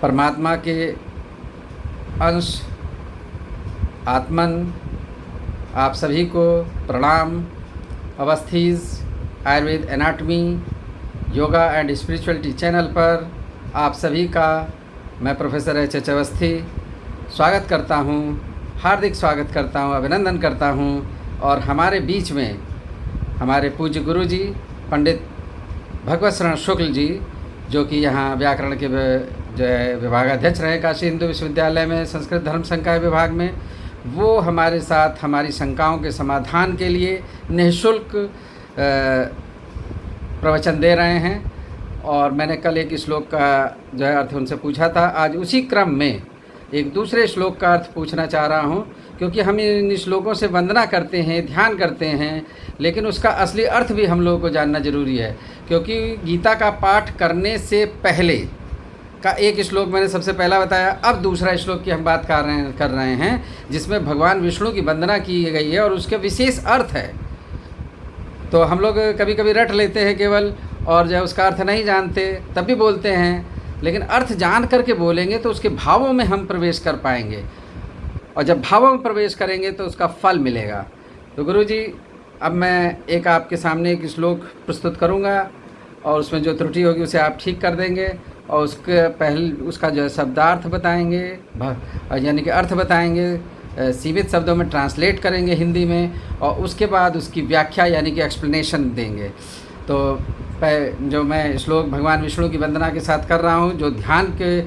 परमात्मा के अंश आत्मन आप सभी को प्रणाम। Awasthi's Ayurveda anatomy yoga and spirituality channel पर आप सभी का मैं प्रोफेसर एच अवस्थी स्वागत करता हूं, हार्दिक स्वागत करता हूं, अभिनंदन करता हूं। और हमारे बीच में हमारे पूज्य गुरु जी पंडित भगवत शरण शुक्ल जी, जो कि यहाँ व्याकरण के जो है विभागाध्यक्ष रहे काशी हिंदू विश्वविद्यालय में संस्कृत धर्म संकाय विभाग में, वो हमारे साथ हमारी शंकाओं के समाधान के लिए निःशुल्क प्रवचन दे रहे हैं। और मैंने कल एक श्लोक का जो है अर्थ उनसे पूछा था। आज उसी क्रम में एक दूसरे श्लोक का अर्थ पूछना चाह रहा हूँ, क्योंकि हम इन श्लोकों से वंदना करते हैं, ध्यान करते हैं, लेकिन उसका असली अर्थ भी हम लोगों को जानना जरूरी है। क्योंकि गीता का पाठ करने से पहले का एक श्लोक मैंने सबसे पहला बताया, अब दूसरा श्लोक की हम बात कर रहे हैं जिसमें भगवान विष्णु की वंदना की गई है और उसके विशेष अर्थ है। तो हम लोग कभी कभी रट लेते हैं केवल, और जो उसका अर्थ नहीं जानते तब भी बोलते हैं, लेकिन अर्थ जान करके बोलेंगे तो उसके भावों में हम प्रवेश कर पाएंगे, और जब भावों में प्रवेश करेंगे तो उसका फल मिलेगा। तो गुरु जी, अब मैं एक आपके सामने एक श्लोक प्रस्तुत करूंगा और उसमें जो त्रुटि होगी उसे आप ठीक कर देंगे, और उसके पहले उसका जो है शब्दार्थ बताएंगे, यानी कि अर्थ बताएंगे, सीमित शब्दों में ट्रांसलेट करेंगे हिंदी में, और उसके बाद उसकी व्याख्या यानी कि एक्सप्लेनेशन देंगे। तो जो मैं श्लोक भगवान विष्णु की वंदना के साथ कर रहा हूँ, जो ध्यान के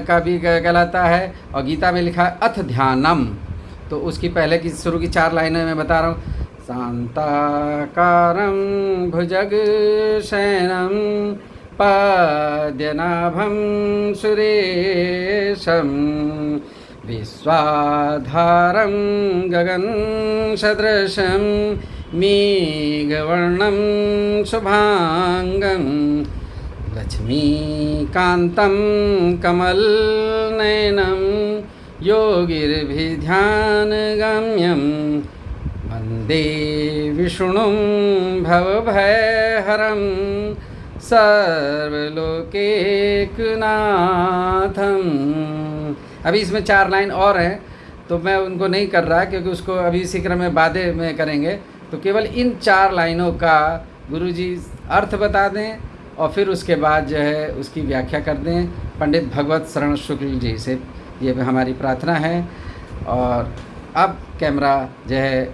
का भी कहलाता है, और गीता में लिखा है अथ ध्यानम। तो उसकी पहले की शुरू की 4 लाइनें मैं बता रहा हूँ। शांताकारं भुजग शयनं पद्मनाभं सुरेशं विश्वाधारं गगन सदृशं मेघवर्णं शुभांगं लक्ष्मीकान्तं कमलनयनं योगिर्भिध्यानगम्यं वन्दे विष्णुं भवभयहरं सर्वलोकैकनाथं। अभी इसमें 4 लाइन और हैं, तो मैं उनको नहीं कर रहा क्योंकि उसको अभी इसी क्रम में बादे में करेंगे। तो केवल इन 4 लाइनों का गुरुजी अर्थ बता दें और फिर उसके बाद जो है उसकी व्याख्या कर दें पंडित भगवत शरण शुक्ल जी से, ये हमारी प्रार्थना है। और अब कैमरा जो है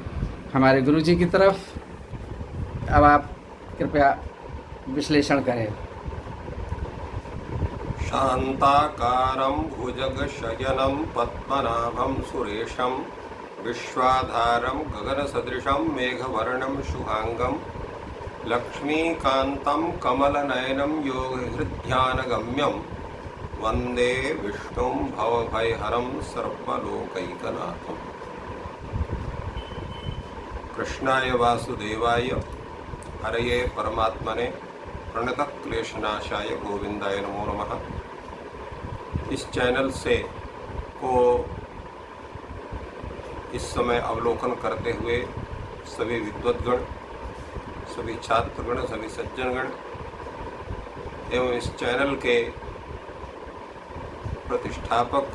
हमारे गुरुजी की तरफ, अब आप कृपया विश्लेषण करें। शांताकारं भुजगशयनं पद्मनाभं सुरेशं विश्वाधारं गगनसदृशं मेघवर्णं शुभांगं लक्ष्मीकान्तं कमलनयनं योगहृध्यानगम्यं वन्दे विष्णुं भवभयहरं सर्वलोकैकनाथम्। कृष्णाय वासुदेवाय हरये परमात्मने प्रणतक्लेशनाशाय गोविंदाय नमो नमः। इस चैनल से को इस समय अवलोकन करते हुए सभी विद्वद्गण, सभी छात्रगण, सभी सज्जनगण एवं इस चैनल के प्रतिष्ठापक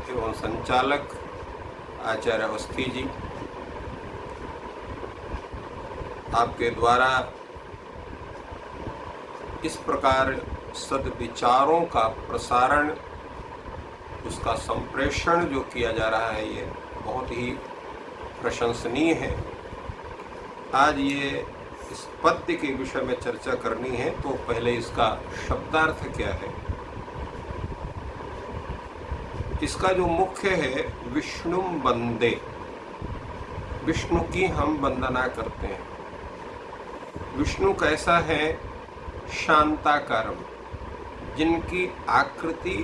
एवं संचालक आचार्य अवस्थी जी, आपके द्वारा इस प्रकार सद्विचारों का प्रसारण, उसका संप्रेषण जो किया जा रहा है, ये बहुत ही प्रशंसनीय है। आज ये इस पद्य के विषय में चर्चा करनी है, तो पहले इसका शब्दार्थ क्या है। इसका जो मुख्य है, विष्णु वंदे, विष्णु की हम वंदना करते हैं। विष्णु कैसा है? शांताकारम, जिनकी आकृति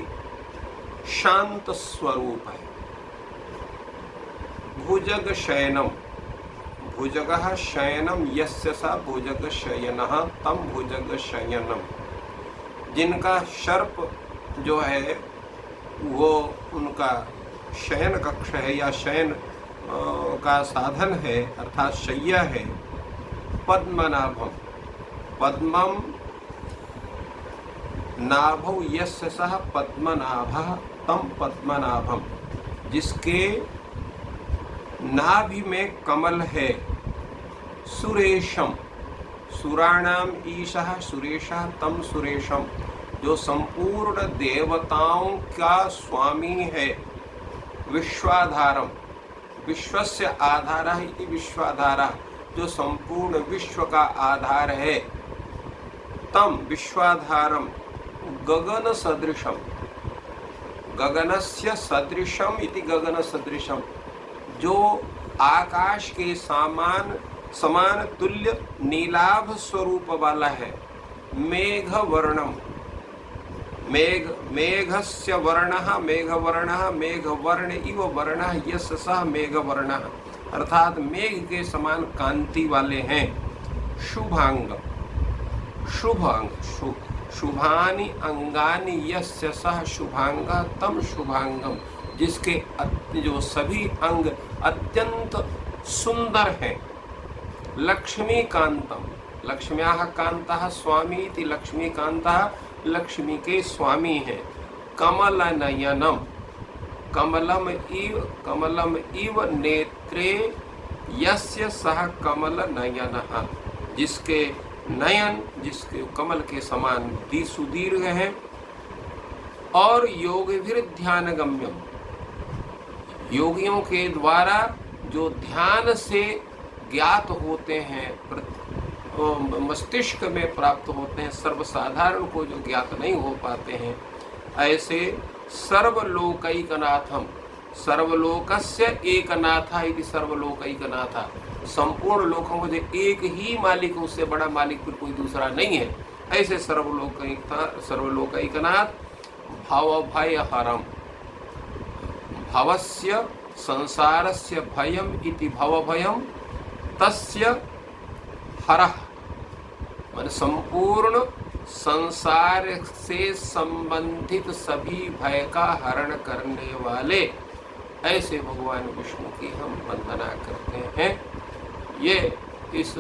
शांत स्वरूप है। भुजग शयनम, भुजगः शयनम यस्य सा भुजग शयनः तम भुजग शयनम, जिनका सर्प जो है वो उनका शयन कक्ष है या शयन का साधन है, अर्थात शय्या है। पद्मनाभम, पद्मम नाभौ यस्य सः पद्मनाभः तम पद्मनाभम, जिसके नाभि में कमल है, सुरेशम, सुराणाम ईशः सुरेशः तम सुरेशम, जो संपूर्ण देवताओं का स्वामी है, विश्वाधारम, विश्वस्य आधारः इति विश्वाधारः, जो संपूर्ण विश्व का आधार है, तम विश्वाधारम, गगन सदृशम, गगनस्य सदृशम इति गगन सदृशम, जो आकाश के समान तुल्य नीलाभ स्वरूप वाला है, मेघ वर्णम, मेघस्य वर्णः मेघवर्णः, मेघवर्ण इव वर्णः यस्य सः मेघवर्णः, अर्थात मेघ के समान कांति वाले हैं। शुभांग, शुभ अंग, शुभानि अंगानि यस्य सः शुभांग तम शुभांगम, जिसके जो सभी अंग अत्यंत सुंदर हैं। लक्ष्मी कांतम, लक्ष्म्याः कांतः स्वामी इति लक्ष्मी कांतः, लक्ष्मी के स्वामी हैं। कमल नयनम, कमलम इव नेत्रे यस्य सः कमल नयनः, जिसके नयन, जिसके कमल के समान सुदीर्घ है। और योगिभिर ध्यान गम्यम, योगियों के द्वारा जो ध्यान से ज्ञात होते हैं, मस्तिष्क में प्राप्त होते हैं, सर्वसाधारण को जो ज्ञात नहीं हो पाते हैं, ऐसे सर्वलोकैकनाथम, सर्वलोकस्य एकनाथा इति सर्वलोकैकनाथा, संपूर्ण लोकों को जो एक ही मालिक, उससे बड़ा मालिक फिर कोई दूसरा नहीं है, ऐसे सर्वलोकैकनाथ। भवभयहरम, भवस्य संसारस्य भयम इति भवभयम, तस्य हरः, मान संपूर्ण संसार से संबंधित सभी भय का हरण करने वाले, ऐसे भगवान विष्णु की हम वंदना करते हैं। ये इस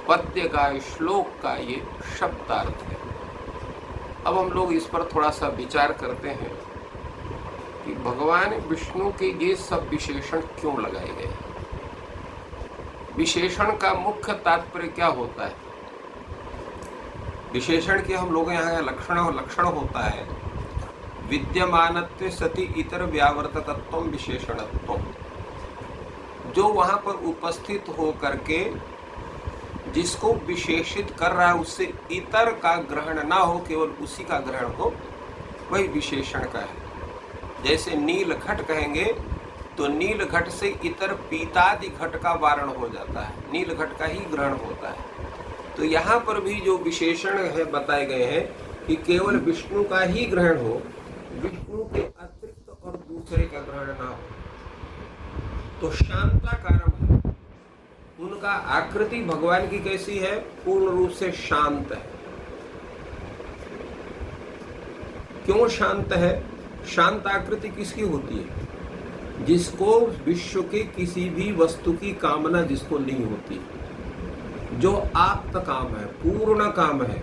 पद्य का, श्लोक का ये शब्दार्थ है। अब हम लोग इस पर थोड़ा सा विचार करते हैं कि भगवान विष्णु के ये सब विशेषण क्यों लगाए गए। विशेषण का मुख्य तात्पर्य क्या होता है? विशेषण के हम लोग यहाँ लक्षण होता है विद्यमानत्वे सति इतर व्यावर्तकत्व विशेषणत्व, जो वहाँ पर उपस्थित हो करके जिसको विशेषित कर रहा है उससे इतर का ग्रहण ना हो, केवल उसी का ग्रहण हो, वही विशेषण का है। जैसे नील घट कहेंगे तो नील घट से इतर पीतादि घट का वारण हो जाता है, नील घट का ही ग्रहण होता है। तो यहाँ पर भी जो विशेषण है बताए गए हैं कि केवल विष्णु का ही ग्रहण हो, विष्णु के अतिरिक्त और दूसरे का ग्रहण ना हो। तो शांताकारम है, उनका आकृति भगवान की कैसी है? पूर्ण रूप से शांत है। क्यों शांत है? शांत आकृति किसकी होती है? जिसको विश्व के किसी भी वस्तु की कामना जिसको नहीं होती, जो आप्त काम है, पूर्ण काम है।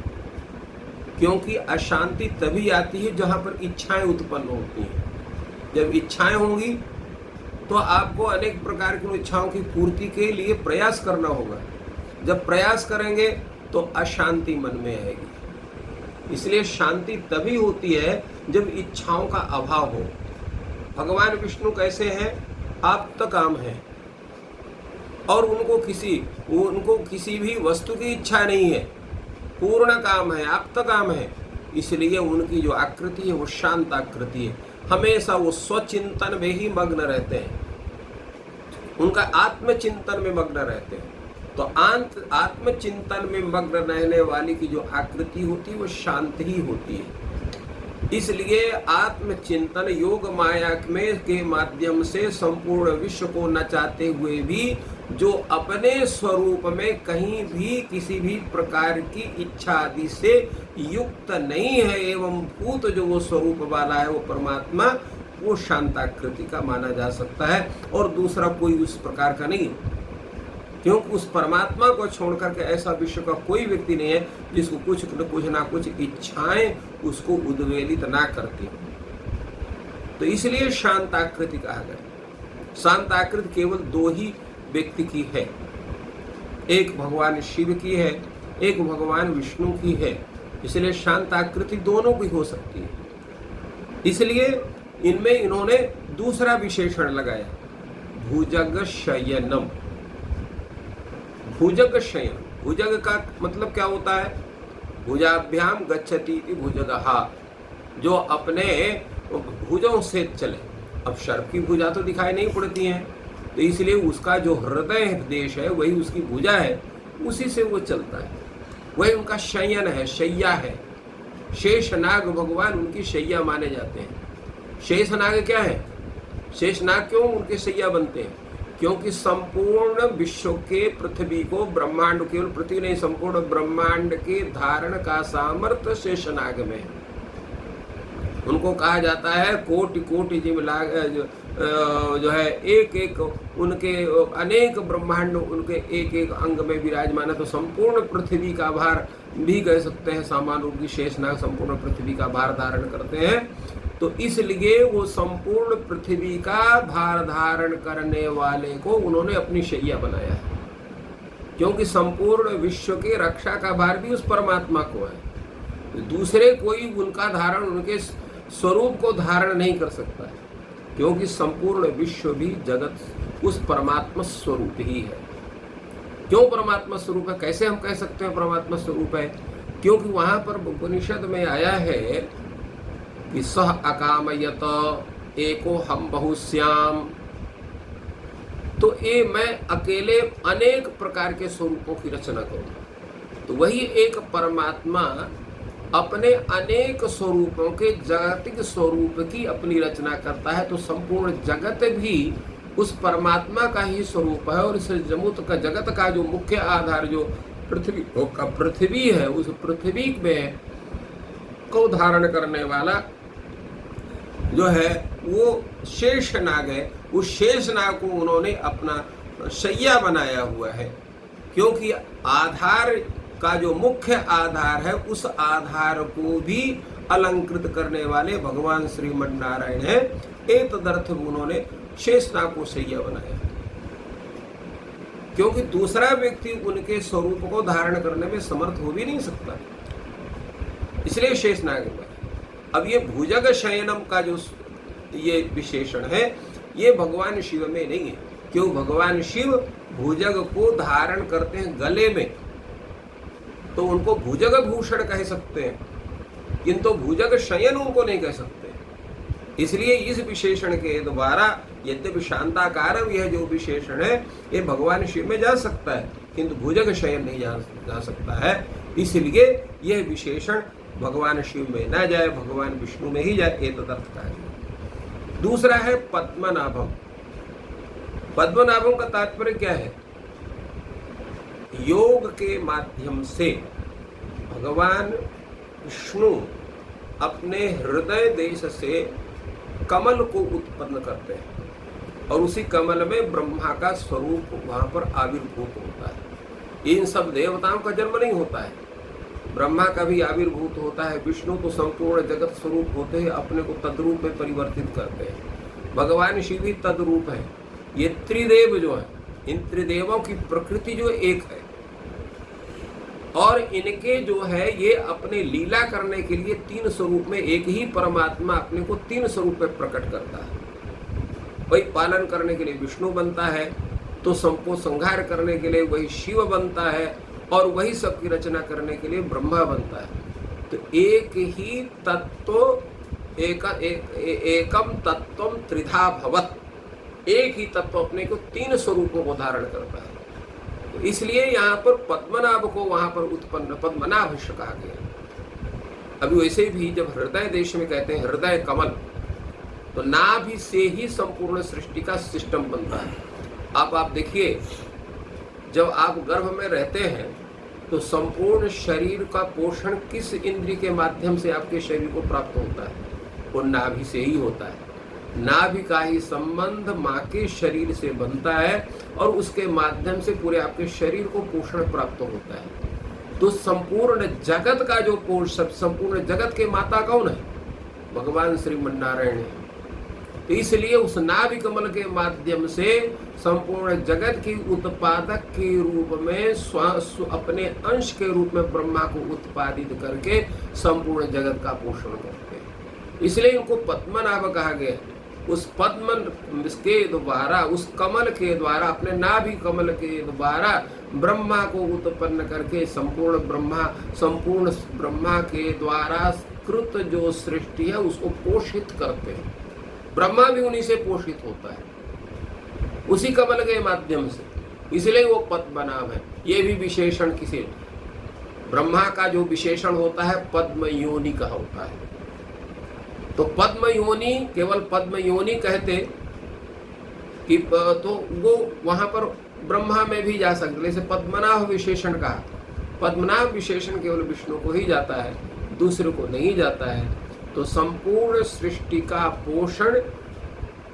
क्योंकि अशांति तभी आती है जहां पर इच्छाएं उत्पन्न होती हैं। जब इच्छाएं होंगी तो आपको अनेक प्रकार की इच्छाओं की पूर्ति के लिए प्रयास करना होगा। जब प्रयास करेंगे तो अशांति मन में आएगी। इसलिए शांति तभी होती है जब इच्छाओं का अभाव हो। भगवान विष्णु कैसे हैं? आप्त काम है और उनको किसी भी वस्तु की इच्छा नहीं है, पूर्ण काम है, आप्त काम है। इसलिए उनकी जो आकृति है वो शांत आकृति है। हमेशा वो स्वचिंतन में ही मग्न रहते हैं, उनका आत्मचिंतन में मग्न रहते हैं। तो आत्मचिंतन में मग्न रहने वाली की जो आकृति होती है वो शांत ही होती है। इसलिए आत्मचिंतन योग माया में के माध्यम से संपूर्ण विश्व को नचाते हुए भी जो अपने स्वरूप में कहीं भी किसी भी प्रकार की इच्छा आदि से युक्त नहीं है, एवं भूत जो वो स्वरूप वाला है वो परमात्मा, वो शांताकृति का माना जा सकता है और दूसरा कोई उस प्रकार का नहीं। क्योंकि उस परमात्मा को छोड़ करके ऐसा विश्व का कोई व्यक्ति नहीं है जिसको कुछ ना कुछ इच्छाएं उसको उद्वेलित ना करती हो। तो इसलिए शांताकृति कहा गया। शांताकृति केवल दो ही व्यक्ति की है, एक भगवान शिव की है, एक भगवान विष्णु की है। इसलिए शांताकृति दोनों की हो सकती है। इसलिए इनमें इन्होंने दूसरा विशेषण लगाया, भुजग शयनम। भुजग शयन, भुजग का मतलब क्या होता है? भुजाभ्याम गच्छति इति भुजगहा, जो अपने भुजों से चले। अब सर्प की भुजा तो दिखाई नहीं पड़ती है, तो इसलिए उसका जो हृदय देश है वही उसकी भुजा है, उसी से वो चलता है। वही उनका शयन है, शैया है। शेषनाग भगवान उनकी शैया माने जाते हैं। शेषनाग क्या है? शेषनाग क्यों उनके शैया बनते हैं? क्योंकि संपूर्ण विश्व के पृथ्वी को, ब्रह्मांड, केवल पृथ्वी नहीं संपूर्ण ब्रह्मांड के धारण का सामर्थ्य शेषनाग में है। उनको कहा जाता है कोटि कोटि जीव जो है एक एक उनके अनेक ब्रह्मांड उनके एक एक अंग में विराजमान है। तो संपूर्ण पृथ्वी का भार भी कह सकते हैं, सामान्य रूप की शेषनाग संपूर्ण पृथ्वी का भार धारण करते हैं। तो इसलिए वो संपूर्ण पृथ्वी का भार धारण करने वाले को उन्होंने अपनी शैया बनाया है, क्योंकि संपूर्ण विश्व के रक्षा का भार भी उस परमात्मा को है। दूसरे कोई उनका धारण, उनके स्वरूप को धारण नहीं कर सकता है, क्योंकि संपूर्ण विश्व भी जगत उस परमात्मा स्वरूप ही है। क्यों परमात्मा स्वरूप है? कैसे हम कह सकते हैं परमात्मा स्वरूप है? क्योंकि वहां पर उपनिषद में आया है कि सह अकामयत एको हम बहुश्याम। तो ये मैं अकेले अनेक प्रकार के स्वरूपों की रचना करूं। तो वही एक परमात्मा अपने अनेक स्वरूपों के जागतिक स्वरूप की अपनी रचना करता है। तो संपूर्ण जगत भी उस परमात्मा का ही स्वरूप है। और इस जगत का जो मुख्य आधार जो पृथ्वी है, उस पृथ्वी में को धारण करने वाला जो है वो शेषनाग है। उस शेषनाग को उन्होंने अपना शैया बनाया हुआ है, क्योंकि आधार का जो मुख्य आधार है उस आधार को भी अलंकृत करने वाले भगवान श्रीमन नारायण है। एक तदर्थ उन्होंने शेषनाग को शैया बनाया, क्योंकि दूसरा व्यक्ति उनके स्वरूप को धारण करने में समर्थ हो भी नहीं सकता, इसलिए शेषनाग है। अब ये भुजग शयनम का जो ये विशेषण है ये भगवान शिव में नहीं है, क्यों? भगवान शिव भुजग को धारण करते हैं गले में, तो उनको भुजग भूषण कह सकते हैं, किंतु भुजग शयन उनको नहीं कह सकते। इसलिए इस विशेषण के द्वारा यद्यपि शांताकारम यह जो विशेषण है ये भगवान शिव में जा सकता है, किंतु भुजग शयन नहीं जा सकता है। इसलिए यह विशेषण भगवान शिव में न जाए, भगवान विष्णु में ही जाए, ये तदर्थ कहा जाए। दूसरा है पद्मनाभम। पद्मनाभम का तात्पर्य क्या है? योग के माध्यम से भगवान विष्णु अपने हृदय देश से कमल को उत्पन्न करते हैं और उसी कमल में ब्रह्मा का स्वरूप वहां पर आविर्भूत होता है। इन सब देवताओं का जन्म नहीं होता है, ब्रह्मा का भी आविर्भूत होता है। विष्णु तो संपूर्ण जगत स्वरूप होते हैं, अपने को तद्रूप में परिवर्तित करते हैं। भगवान शिव भी तद्रूप है। ये त्रिदेव जो है, इन त्रिदेवों की प्रकृति जो एक है और इनके जो है ये अपने लीला करने के लिए तीन स्वरूप में, एक ही परमात्मा अपने को तीन स्वरूप में प्रकट करता है। वही पालन करने के लिए विष्णु बनता है, तो सबको संहार करने के लिए वही शिव बनता है, और वही सबकी रचना करने के लिए ब्रह्मा बनता है। तो एक ही तत्व एकम तत्वम त्रिधा भवत, एक ही तत्व अपने को तीन स्वरूपों को धारण करता है। तो इसलिए यहाँ पर पद्मनाभ को वहां पर उत्पन्न पद्मनाभ कहा गया। अभी वैसे भी जब हृदय देश में कहते हैं हृदय कमल, तो नाभि से ही संपूर्ण सृष्टि का सिस्टम बनता है। आप देखिए, जब आप गर्भ में रहते हैं तो संपूर्ण शरीर का पोषण किस इंद्रिय के माध्यम से आपके शरीर को प्राप्त होता है? वो नाभि से ही होता है। नाभि का ही संबंध माँ के शरीर से बनता है और उसके माध्यम से पूरे आपके शरीर को पोषण प्राप्त होता है। तो संपूर्ण जगत का जो पोषण, संपूर्ण जगत के माता कौन है? भगवान श्रीमन्नारायण है। तो इसलिए उस नाभि कमल के माध्यम से संपूर्ण जगत की उत्पादक के रूप में अपने अंश के रूप में ब्रह्मा को उत्पादित करके संपूर्ण जगत का पोषण करते हैं। इसलिए इनको पद्मनाभ कहा गया। उस पद्म के द्वारा, उस कमल के द्वारा, अपने नाभि कमल के द्वारा ब्रह्मा को उत्पन्न करके संपूर्ण ब्रह्मा के द्वारा कृत जो सृष्टि है उसको पोषित करते हैं। ब्रह्मा भी उन्हीं से पोषित होता है, उसी कमल के माध्यम से। इसलिए वो पद्मनाभ है। ये भी विशेषण किसी ब्रह्मा का जो विशेषण होता है पद्म योनि का होता है। तो पद्म योनि, केवल पद्म योनि कहते कि तो वो वहां पर ब्रह्मा में भी जा सकते। जैसे पद्मनाभ विशेषण कहा, पद्मनाभ विशेषण केवल विष्णु को ही जाता है, दूसरे को नहीं जाता है। तो संपूर्ण सृष्टि का पोषण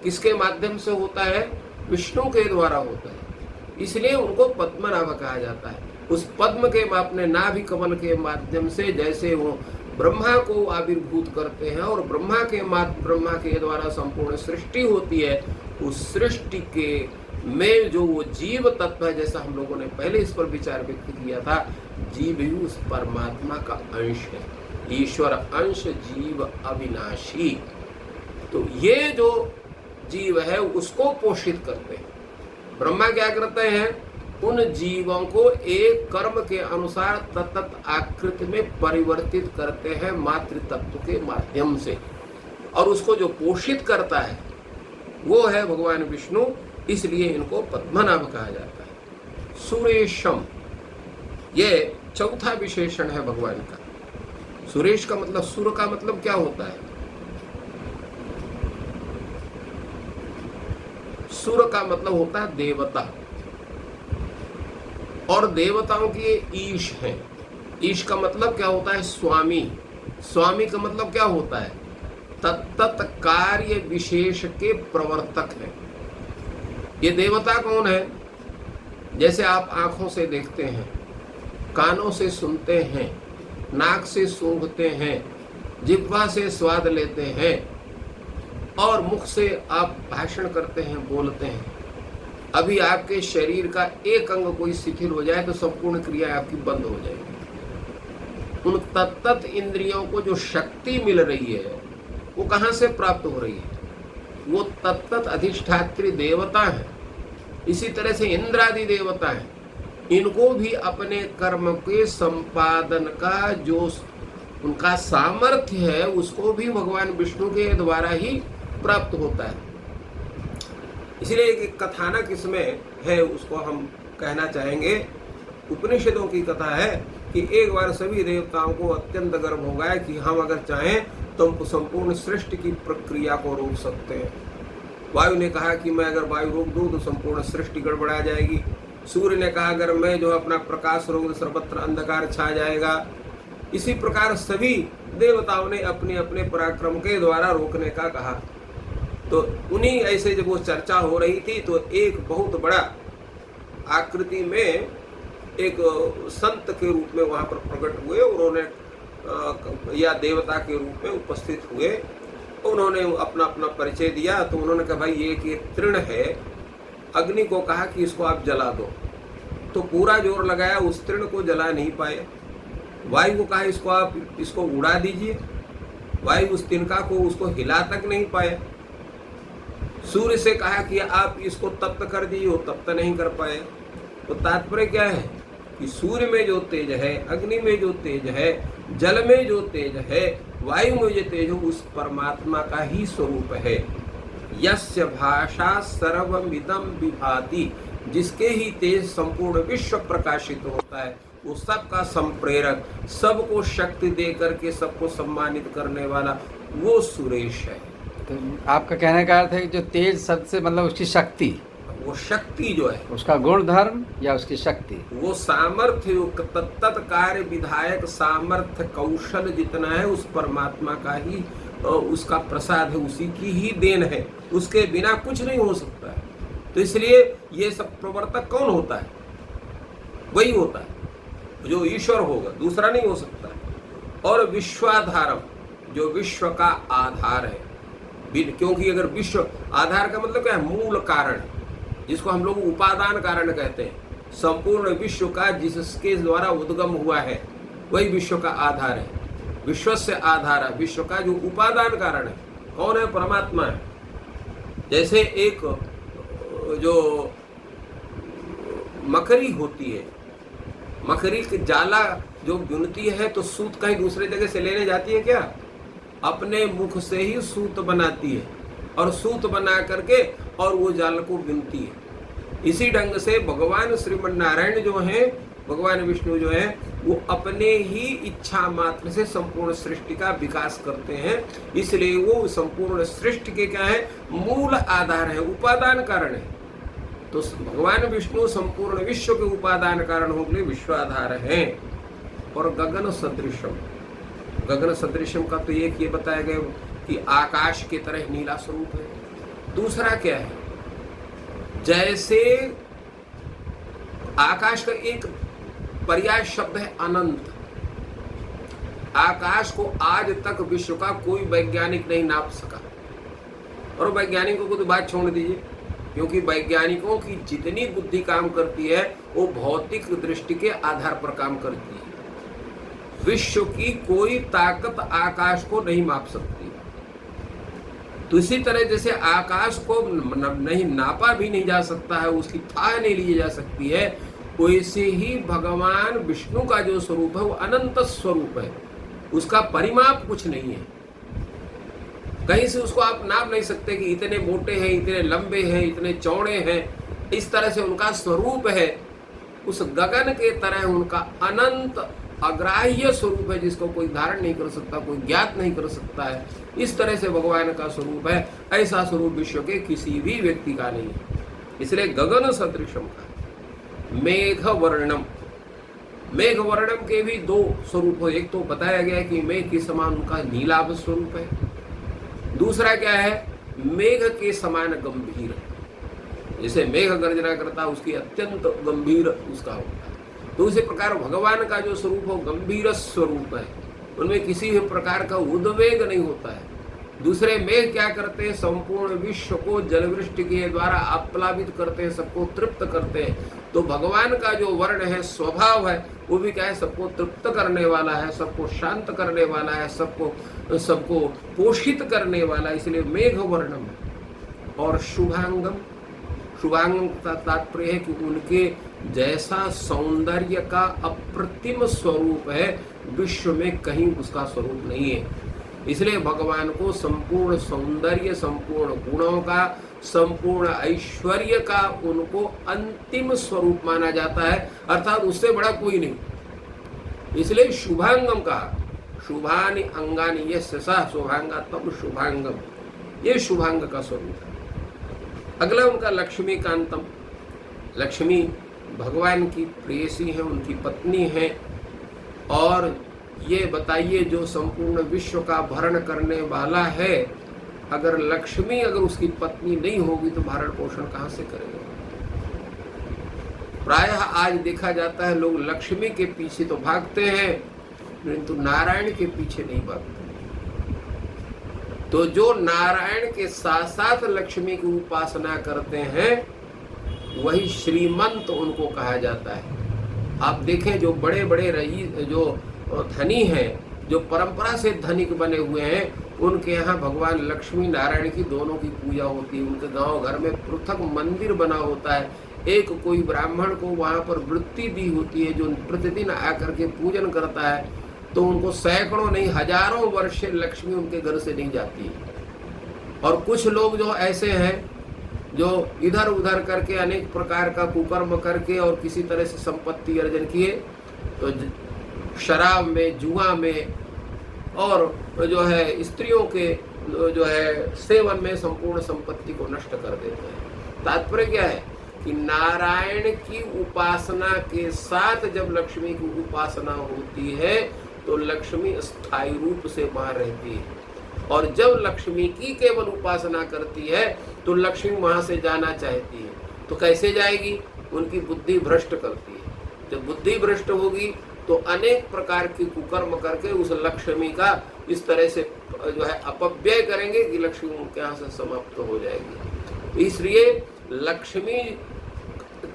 किसके माध्यम से होता है? विष्णु के द्वारा होता है। इसलिए उनको पद्मनाभ कहा जाता है। उस पद्म के अपने नाभि कमल के माध्यम से जैसे वो ब्रह्मा को आविर्भूत करते हैं और ब्रह्मा के द्वारा संपूर्ण सृष्टि होती है, उस सृष्टि के में जो वो जीव तत्व है, जैसा हम लोगों ने पहले इस पर विचार व्यक्त किया था, जीव ही उस परमात्मा का अंश है। ईश्वर अंश जीव अविनाशी। तो ये जो जीव है उसको पोषित करते हैं। ब्रह्मा क्या करते हैं? उन जीवों को एक कर्म के अनुसार तत्त आकृति में परिवर्तित करते हैं मातृ तत्व के माध्यम से, और उसको जो पोषित करता है वो है भगवान विष्णु। इसलिए इनको पद्मनाभ कहा जाता है। सुरेशम, ये चौथा विशेषण है भगवान का। सुरेश का मतलब, सुर का मतलब क्या होता है? सुर का मतलब होता है देवता, और देवताओं की ये ईश है। ईश का मतलब क्या होता है? स्वामी। स्वामी का मतलब क्या होता है? तत्त कार्य विशेष के प्रवर्तक है। ये देवता कौन है? जैसे आप आंखों से देखते हैं, कानों से सुनते हैं, नाक से सूंघते हैं, जिह्वा से स्वाद लेते हैं, और मुख से आप भाषण करते हैं, बोलते हैं। अभी आपके शरीर का एक अंग कोई शिथिल हो जाए तो संपूर्ण क्रिया आपकी बंद हो जाएगी। उन तत्त इंद्रियों को जो शक्ति मिल रही है वो कहाँ से प्राप्त हो रही है? वो तत्त अधिष्ठात्री देवता है। इसी तरह से इंद्रादि देवता है, इनको भी अपने कर्म के संपादन का जो उनका सामर्थ्य है उसको भी भगवान विष्णु के द्वारा ही प्राप्त होता है। इसलिए एक कथानक इसमें है, उसको हम कहना चाहेंगे। उपनिषदों की कथा है कि एक बार सभी देवताओं को अत्यंत गर्व हो गया कि हम अगर चाहें तो हम संपूर्ण सृष्टि की प्रक्रिया को रोक सकते हैं। वायु ने कहा कि मैं अगर वायु रोक दूं तो संपूर्ण सृष्टि गड़बड़ा जाएगी। सूर्य ने कहा अगर मैं जो अपना प्रकाश रोक दूं सर्वत्र अंधकार छा जाएगा। इसी प्रकार सभी देवताओं ने अपने अपने पराक्रम के द्वारा रोकने का कहा। तो उन्हीं ऐसे जब वो चर्चा हो रही थी तो एक बहुत बड़ा आकृति में एक संत के रूप में वहाँ पर प्रकट हुए। उन्होंने या देवता के रूप में उपस्थित हुए, उन्होंने अपना अपना परिचय दिया। तो उन्होंने कहा भाई ये तृण है। अग्नि को कहा कि इसको आप जला दो, तो पूरा जोर लगाया, उस तृण को जला नहीं पाए। वायु को कहा इसको आप इसको उड़ा दीजिए, वायु उस तिनका को उसको हिला तक नहीं पाए। सूर्य से कहा कि आप इसको तप्त कर दीजिए, वो तप्त नहीं कर पाए। तो तात्पर्य क्या है कि सूर्य में जो तेज है, अग्नि में जो तेज है, जल में जो तेज है, वायु में जो तेज है, उस परमात्मा का ही स्वरूप है। यस्य भाषा सर्वमिदं विभाति, जिसके ही तेज संपूर्ण विश्व प्रकाशित होता है, वो सबका संप्रेरक, सबको शक्ति दे करके सबको सम्मानित करने वाला वो सुरेश है। तो आपका कहने का अर्थ है कि जो तेज शब्द से मतलब उसकी शक्ति, वो शक्ति जो है, उसका गुण धर्म या उसकी शक्ति, वो सामर्थ्य, तत्त कार्य विधायक सामर्थ्य कौशल जितना है उस परमात्मा का ही उसका प्रसाद है, उसी की ही देन है, उसके बिना कुछ नहीं हो सकता है। तो इसलिए ये सब प्रवर्तक कौन होता है? वही होता है जो ईश्वर होगा, दूसरा नहीं हो सकता है। और विश्वाधारम, जो विश्व का आधार है, क्योंकि अगर विश्व आधार का मतलब क्या है? मूल कारण, जिसको हम लोग उपादान कारण कहते हैं। संपूर्ण विश्व का जिसके द्वारा उद्गम हुआ है वही विश्व का आधार है। विश्व से आधार है, विश्व का जो उपादान कारण है कौन है? परमात्मा है। जैसे एक जो मकड़ी होती है, मकड़ी के जाला जो बुनती है तो सूत कहीं दूसरे जगह से लेने जाती है क्या? अपने मुख से ही सूत बनाती है और सूत बना करके और वो जाल को बुनती है। इसी ढंग से भगवान श्रीमन नारायण जो है, भगवान विष्णु जो है, वो अपने ही इच्छा मात्र से संपूर्ण सृष्टि का विकास करते हैं। इसलिए वो संपूर्ण सृष्टि के क्या है? मूल आधार है, उपादान कारण है। तो भगवान विष्णु संपूर्ण विश्व के उपादान कारण हो गए, विश्वाधार हैं। और गगन सदृशम, गगन सदृशम का तो एक ये बताया गया कि आकाश की तरह नीला स्वरूप है। दूसरा क्या है? जैसे आकाश का एक पर्याय शब्द है अनंत। आकाश को आज तक विश्व का कोई वैज्ञानिक नहीं नाप सका, और वैज्ञानिकों को तो बात छोड़ दीजिए, क्योंकि वैज्ञानिकों की जितनी बुद्धि काम करती है वो भौतिक दृष्टि के आधार पर काम करती है। विश्व की कोई ताकत आकाश को नहीं माप सकती। तो इसी तरह जैसे आकाश को नहीं नापा भी नहीं जा सकता है, उसकी थाह नहीं ली जा सकती है, वैसे ही भगवान विष्णु का जो स्वरूप है वो अनंत स्वरूप है, उसका परिमाप कुछ नहीं है। कहीं से उसको आप नाप नहीं सकते कि इतने मोटे हैं, इतने लंबे हैं, इतने चौड़े हैं। इस तरह से उनका स्वरूप है। उस गगन के तरह उनका अनंत अग्राह्य स्वरूप है, जिसको कोई धारण नहीं कर सकता, कोई ज्ञात नहीं कर सकता है। इस तरह से भगवान का स्वरूप है। ऐसा स्वरूप विश्व के किसी भी व्यक्ति का नहीं है। इसलिए गगन सदृशम का मेघ वर्णम, मेघ वर्णम के भी दो स्वरूप हो। एक तो बताया गया है कि मेघ के समान उनका नीलाभ स्वरूप है। दूसरा क्या है? मेघ के समान गंभीर। जैसे मेघ गर्जना करता है उसकी अत्यंत गंभीर उसका होता है, तो उसी प्रकार भगवान का जो स्वरूप हो गंभीर स्वरूप है, उनमें किसी भी प्रकार का उद्वेग नहीं होता है। दूसरे मेघ क्या करते हैं? संपूर्ण विश्व को जलवृष्टि के द्वारा आप्लावित करते हैं, सबको तृप्त करते हैं। तो भगवान का जो वर्ण है, स्वभाव है, वो भी क्या है? सबको तृप्त करने वाला है, सबको शांत करने वाला है, सबको पोषित करने वाला है। इसलिए मेघ वर्णम। और शुभांगम, शुभांगम का तात्पर्य है कि उनके जैसा सौंदर्य का अप्रतिम स्वरूप है, विश्व में कहीं उसका स्वरूप नहीं है। इसलिए भगवान को संपूर्ण सौंदर्य, संपूर्ण गुणों का, संपूर्ण ऐश्वर्य का उनको अंतिम स्वरूप माना जाता है, अर्थात उससे बड़ा कोई नहीं। इसलिए शुभांगम कहा। शुभानि अंगानि यस्य सः शुभांगा तम शुभांगम, ये शुभांग का स्वरूप है। अगला उनका लक्ष्मी कांतम। लक्ष्मी भगवान की प्रेयसी है, उनकी पत्नी है। और ये बताइए, जो संपूर्ण विश्व का भरण करने वाला है, अगर लक्ष्मी अगर उसकी पत्नी नहीं होगी तो भरण पोषण कहाँ से करेगा? प्रायः आज देखा जाता है लोग लक्ष्मी के पीछे तो भागते हैं, परंतु नारायण के पीछे नहीं भागते। तो जो नारायण के साथ साथ लक्ष्मी की उपासना करते हैं वही श्रीमंत उनको कहा जाता है। आप देखें, जो बड़े बड़े रईस, जो धनी हैं, जो परंपरा से धनिक बने हुए हैं, उनके यहाँ भगवान लक्ष्मी नारायण की दोनों की पूजा होती है। उनके गांव घर में पृथक मंदिर बना होता है। एक कोई ब्राह्मण को वहाँ पर वृत्ति दी होती है, जो प्रतिदिन आकर के पूजन करता है, तो उनको सैकड़ों नहीं हजारों वर्ष लक्ष्मी उनके घर से नहीं जाती है। और कुछ लोग जो ऐसे हैं जो इधर उधर करके अनेक प्रकार का कुकर्म करके और किसी तरह से संपत्ति अर्जन किए, तो शराब में, जुआ में और जो है स्त्रियों के जो है सेवन में संपूर्ण संपत्ति को नष्ट कर देते हैं। तात्पर्य क्या है कि नारायण की उपासना के साथ जब लक्ष्मी की उपासना होती है तो लक्ष्मी स्थायी रूप से वहां रहती है। और जब लक्ष्मी की केवल उपासना करती है तो लक्ष्मी वहां से जाना चाहती है, तो कैसे जाएगी? उनकी बुद्धि भ्रष्ट करती है। जब बुद्धि भ्रष्ट होगी तो अनेक प्रकार की कुकर्म करके उस लक्ष्मी का इस तरह से जो है अपव्यय करेंगे कि लक्ष्मी उनके यहाँ से समाप्त हो जाएगी। इसलिए लक्ष्मी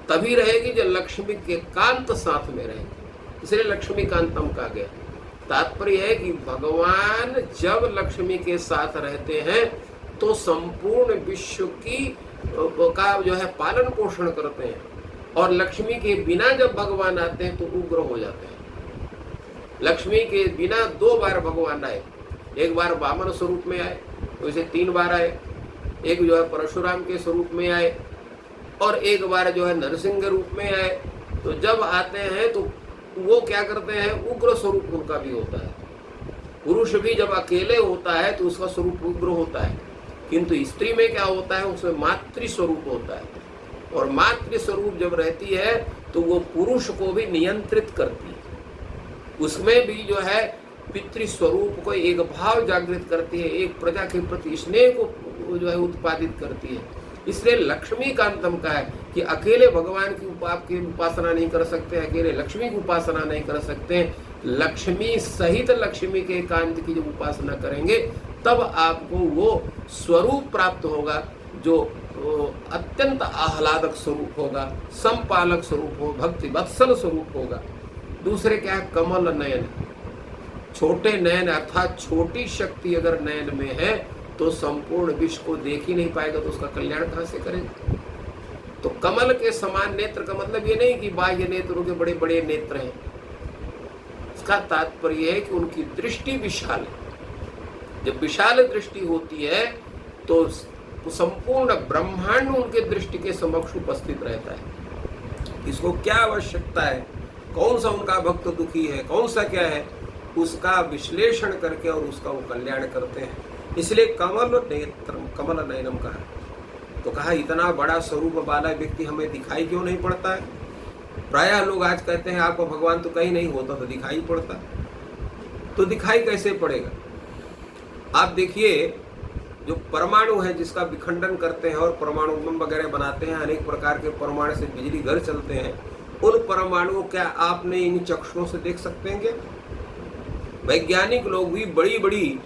तभी रहेगी जब लक्ष्मी के कांत साथ में रहेगी, इसलिए लक्ष्मी कांतम कहा गया। तात्पर्य है कि भगवान जब लक्ष्मी के साथ रहते हैं तो संपूर्ण विश्व की का जो है पालन पोषण करते हैं, और लक्ष्मी के बिना जब भगवान आते हैं तो उग्र हो जाते हैं। लक्ष्मी के बिना 2 बार भगवान आए, एक बार वामन स्वरूप में आए, वैसे 3 बार आए, एक जो है परशुराम के स्वरूप में आए, और एक बार जो है नरसिंह रूप में आए। तो जब आते हैं तो वो क्या करते हैं, उग्र स्वरूप उनका भी होता है। पुरुष भी जब अकेले होता है तो उसका स्वरूप उग्र होता है, किंतु स्त्री में क्या होता है, उसमें मातृ स्वरूप होता है, और मातृ स्वरूप जब रहती है तो वो पुरुष को भी नियंत्रित करती है, उसमें भी जो है पितृ स्वरूप को एक भाव जागृत करती है, एक प्रजा के प्रति स्नेह को जो है उत्पादित करती है। इसलिए लक्ष्मी कांतम का है कि अकेले भगवान की उपासना नहीं कर सकते, अकेले लक्ष्मी की उपासना नहीं कर सकते, लक्ष्मी सहित लक्ष्मी के कांत की जब उपासना करेंगे तब आपको वो स्वरूप प्राप्त होगा जो अत्यंत आह्लादक स्वरूप होगा, संपालक स्वरूप हो, भक्ति वत्सल स्वरूप होगा। दूसरे क्या है, कमल नयन, छोटे नयन अर्थात छोटी शक्ति अगर नयन में है तो संपूर्ण विश्व को देख ही नहीं पाएगा, तो उसका कल्याण कहां से करेगा। तो कमल के समान नेत्र का मतलब ये नहीं कि बाह्य नेत्रों के बड़े बड़े नेत्र हैं, इसका तात्पर्य है कि उनकी दृष्टि विशाल है। जब विशाल दृष्टि होती है तो संपूर्ण ब्रह्मांड उनके दृष्टि के समक्ष उपस्थित रहता है। इसको क्या आवश्यकता है, कौन सा उनका भक्त दुखी है, कौन सा क्या है, उसका विश्लेषण करके और उसका वो कल्याण करते हैं। इसलिए कमल नेत्रम कमल नयनम कहा। तो कहा इतना बड़ा स्वरूप वाला व्यक्ति हमें दिखाई क्यों नहीं पड़ता है। प्रायः लोग आज कहते हैं आपको भगवान तो कहीं नहीं होता, तो दिखाई पड़ता, तो दिखाई कैसे पड़ेगा। आप देखिए जो परमाणु है जिसका विखंडन करते हैं और परमाणु बम वगैरह बनाते हैं, अनेक प्रकार के परमाणु से बिजली घर चलते हैं, उन परमाणुओं क्या आपने इन चक्षुओं से देख सकते हैं क्या? वैज्ञानिक लोग भी बड़ी बड़ी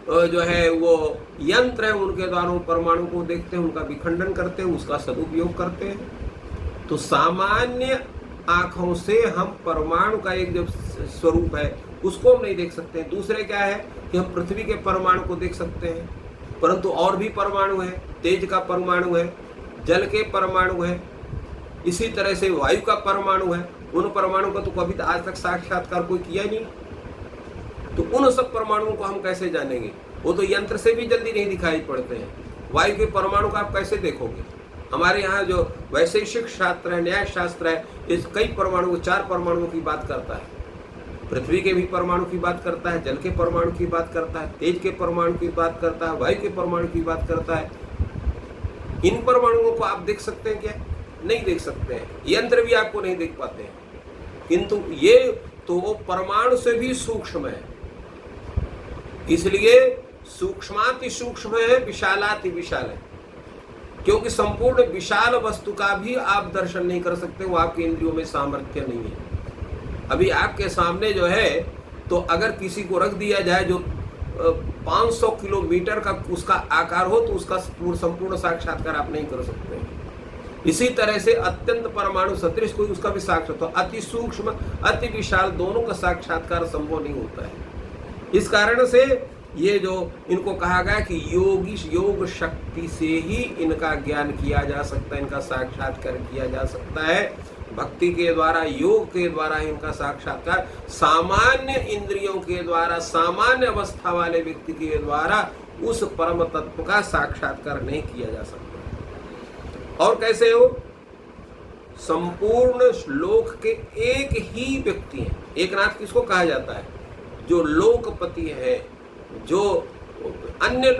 जो है वो यंत्र है उनके द्वारा परमाणु को देखते हैं, उनका विखंडन करते हैं, उसका सदुपयोग करते हैं। तो सामान्य आंखों से हम परमाणु का एक जो स्वरूप है उसको हम नहीं देख सकते हैं। दूसरे क्या है कि हम पृथ्वी के परमाणु को देख सकते हैं, परंतु और भी परमाणु है, तेज का परमाणु है, जल के परमाणु है, इसी तरह से वायु का परमाणु है। उन परमाणु का तो कभी आज तक साक्षात्कार कोई किया नहीं, तो उन सब परमाणुओं को हम कैसे जानेंगे? वो तो यंत्र से भी जल्दी नहीं दिखाई पड़ते हैं। वायु के परमाणु का आप कैसे देखोगे? हमारे यहाँ जो वैशेषिक शास्त्र है, न्याय शास्त्र है, इस कई परमाणु 4 परमाणुओं की बात करता है। पृथ्वी के भी परमाणु की बात करता है, जल के परमाणु की बात करता है, तेज के परमाणु की बात करता है, वायु के परमाणु की बात करता है। इन परमाणुओं को आप देख सकते हैं क्या? नहीं देख सकते हैं, यंत्र भी आपको नहीं देख पाते हैं। किंतु ये तो परमाणु से भी सूक्ष्म है, इसलिए सूक्ष्माति सूक्ष्म है, विशालाति विशाल है, क्योंकि संपूर्ण विशाल वस्तु का भी आप दर्शन नहीं कर सकते, वो आपके इंद्रियों में सामर्थ्य नहीं है। अभी आपके सामने जो है तो अगर किसी को रख दिया जाए जो 500 किलोमीटर का उसका आकार हो तो उसका संपूर्ण साक्षात्कार आप नहीं कर सकते। इसी तरह से अत्यंत परमाणु सदृश कोई उसका भी साक्षात्कार, अति सूक्ष्म अति विशाल दोनों का साक्षात्कार संभव नहीं होता है। इस कारण से ये जो इनको कहा गया कि योग शक्ति से ही इनका ज्ञान किया जा सकता है, इनका साक्षात्कार किया जा सकता है। भक्ति के द्वारा, योग के द्वारा इनका साक्षात्कार सामान्य इंद्रियों के द्वारा, सामान्य अवस्था वाले व्यक्ति के द्वारा उस परम तत्व का साक्षात्कार नहीं किया जा सकता। और कैसे हो? संपूर्ण लोक के एक ही व्यक्ति हैं। एक नाथ किसको कहा जाता है? जो लोकपति है, जो अन्य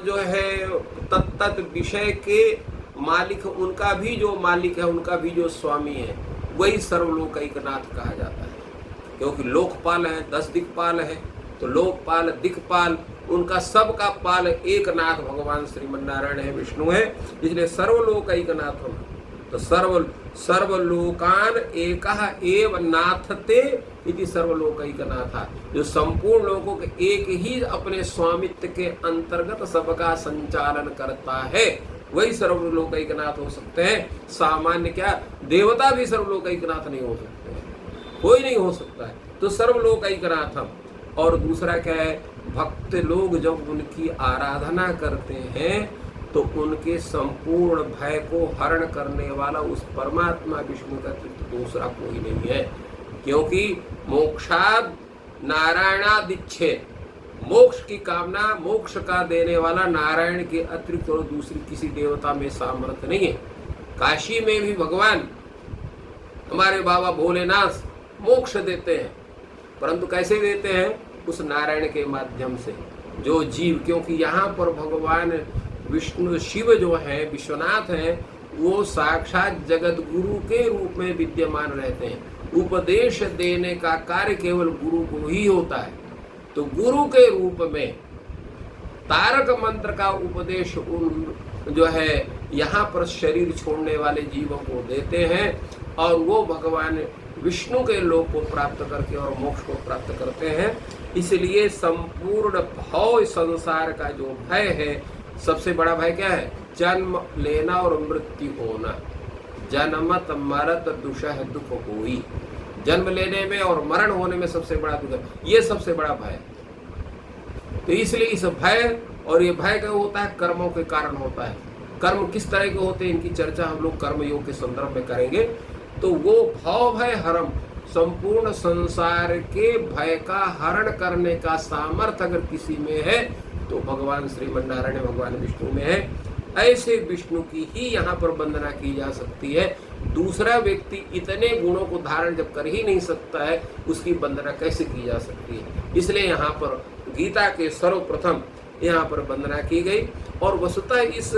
जो है तत्त विषय के मालिक, उनका भी जो मालिक है, उनका भी जो स्वामी है, वही सर्वलोक एकनाथ कहा जाता है। क्योंकि लोकपाल है, 10 दिक्पाल है, तो लोकपाल, दिक्पाल उनका सबका पाल एक नाथ भगवान श्रीमन्नारायण है, विष्णु है। इसलिए सर्वलोकैकनाथम, तो सर्वलोकान एकः एव नाथते इति सर्वलोकैकनाथा, जो संपूर्ण लोगों के एक ही अपने स्वामित्व के अंतर्गत सबका संचालन करता है, वही सर्वलोकैकनाथ हो सकते हैं। सामान्य क्या देवता भी सर्वलोकैकनाथ नहीं हो सकते हैं, कोई नहीं हो सकता है। तो सर्वलोकैकनाथम। और दूसरा क्या है, भक्त लोग जब उनकी आराधना करते हैं तो उनके संपूर्ण भय को हरण करने वाला उस परमात्मा विष्णु का दूसरा कोई नहीं है। क्योंकि मोक्षाद नारायणादिच्छेद, मोक्ष की कामना, मोक्ष का देने वाला नारायण के अतिरिक्त और दूसरी किसी देवता में सामर्थ्य नहीं है। काशी में भी भगवान हमारे बाबा भोलेनाथ मोक्ष देते हैं, परंतु कैसे देते हैं? उस नारायण के माध्यम से, जो जीव, क्योंकि यहाँ पर भगवान विष्णु शिव जो है, विश्वनाथ हैं, वो साक्षात जगत गुरु के रूप में विद्यमान रहते हैं। उपदेश देने का कार्य केवल गुरु को ही होता है। तो गुरु के रूप में तारक मंत्र का उपदेश उन जो है यहाँ पर शरीर छोड़ने वाले जीवों को देते हैं, और वो भगवान विष्णु के लोक को प्राप्त करके और मोक्ष को प्राप्त करते हैं। इसलिए संपूर्ण भव संसार का जो भय है, सबसे बड़ा भय क्या है? जन्म लेना और मृत्यु होना। जन्मत मरत दुषह दुख होई, जन्म लेने में और मरण होने में सबसे बड़ा दुख है, ये सबसे बड़ा भय। तो इसलिए इस भय, और ये भय क्या होता है? कर्मों के कारण होता है। कर्म किस तरह के होते हैं, इनकी चर्चा हम लोग कर्म योग के संदर्भ में करेंगे। तो वो भव भय हरम, संपूर्ण संसार के भय का हरण करने का सामर्थ्य अगर किसी में है तो भगवान श्रीमन्नारायण भगवान विष्णु में है। ऐसे विष्णु की ही यहाँ पर वंदना की जा सकती है। दूसरा व्यक्ति इतने गुणों को धारण जब कर ही नहीं सकता है, उसकी वंदना कैसे की जा सकती है? इसलिए यहाँ पर गीता के सर्वप्रथम यहाँ पर वंदना की गई। और वस्तुतः इस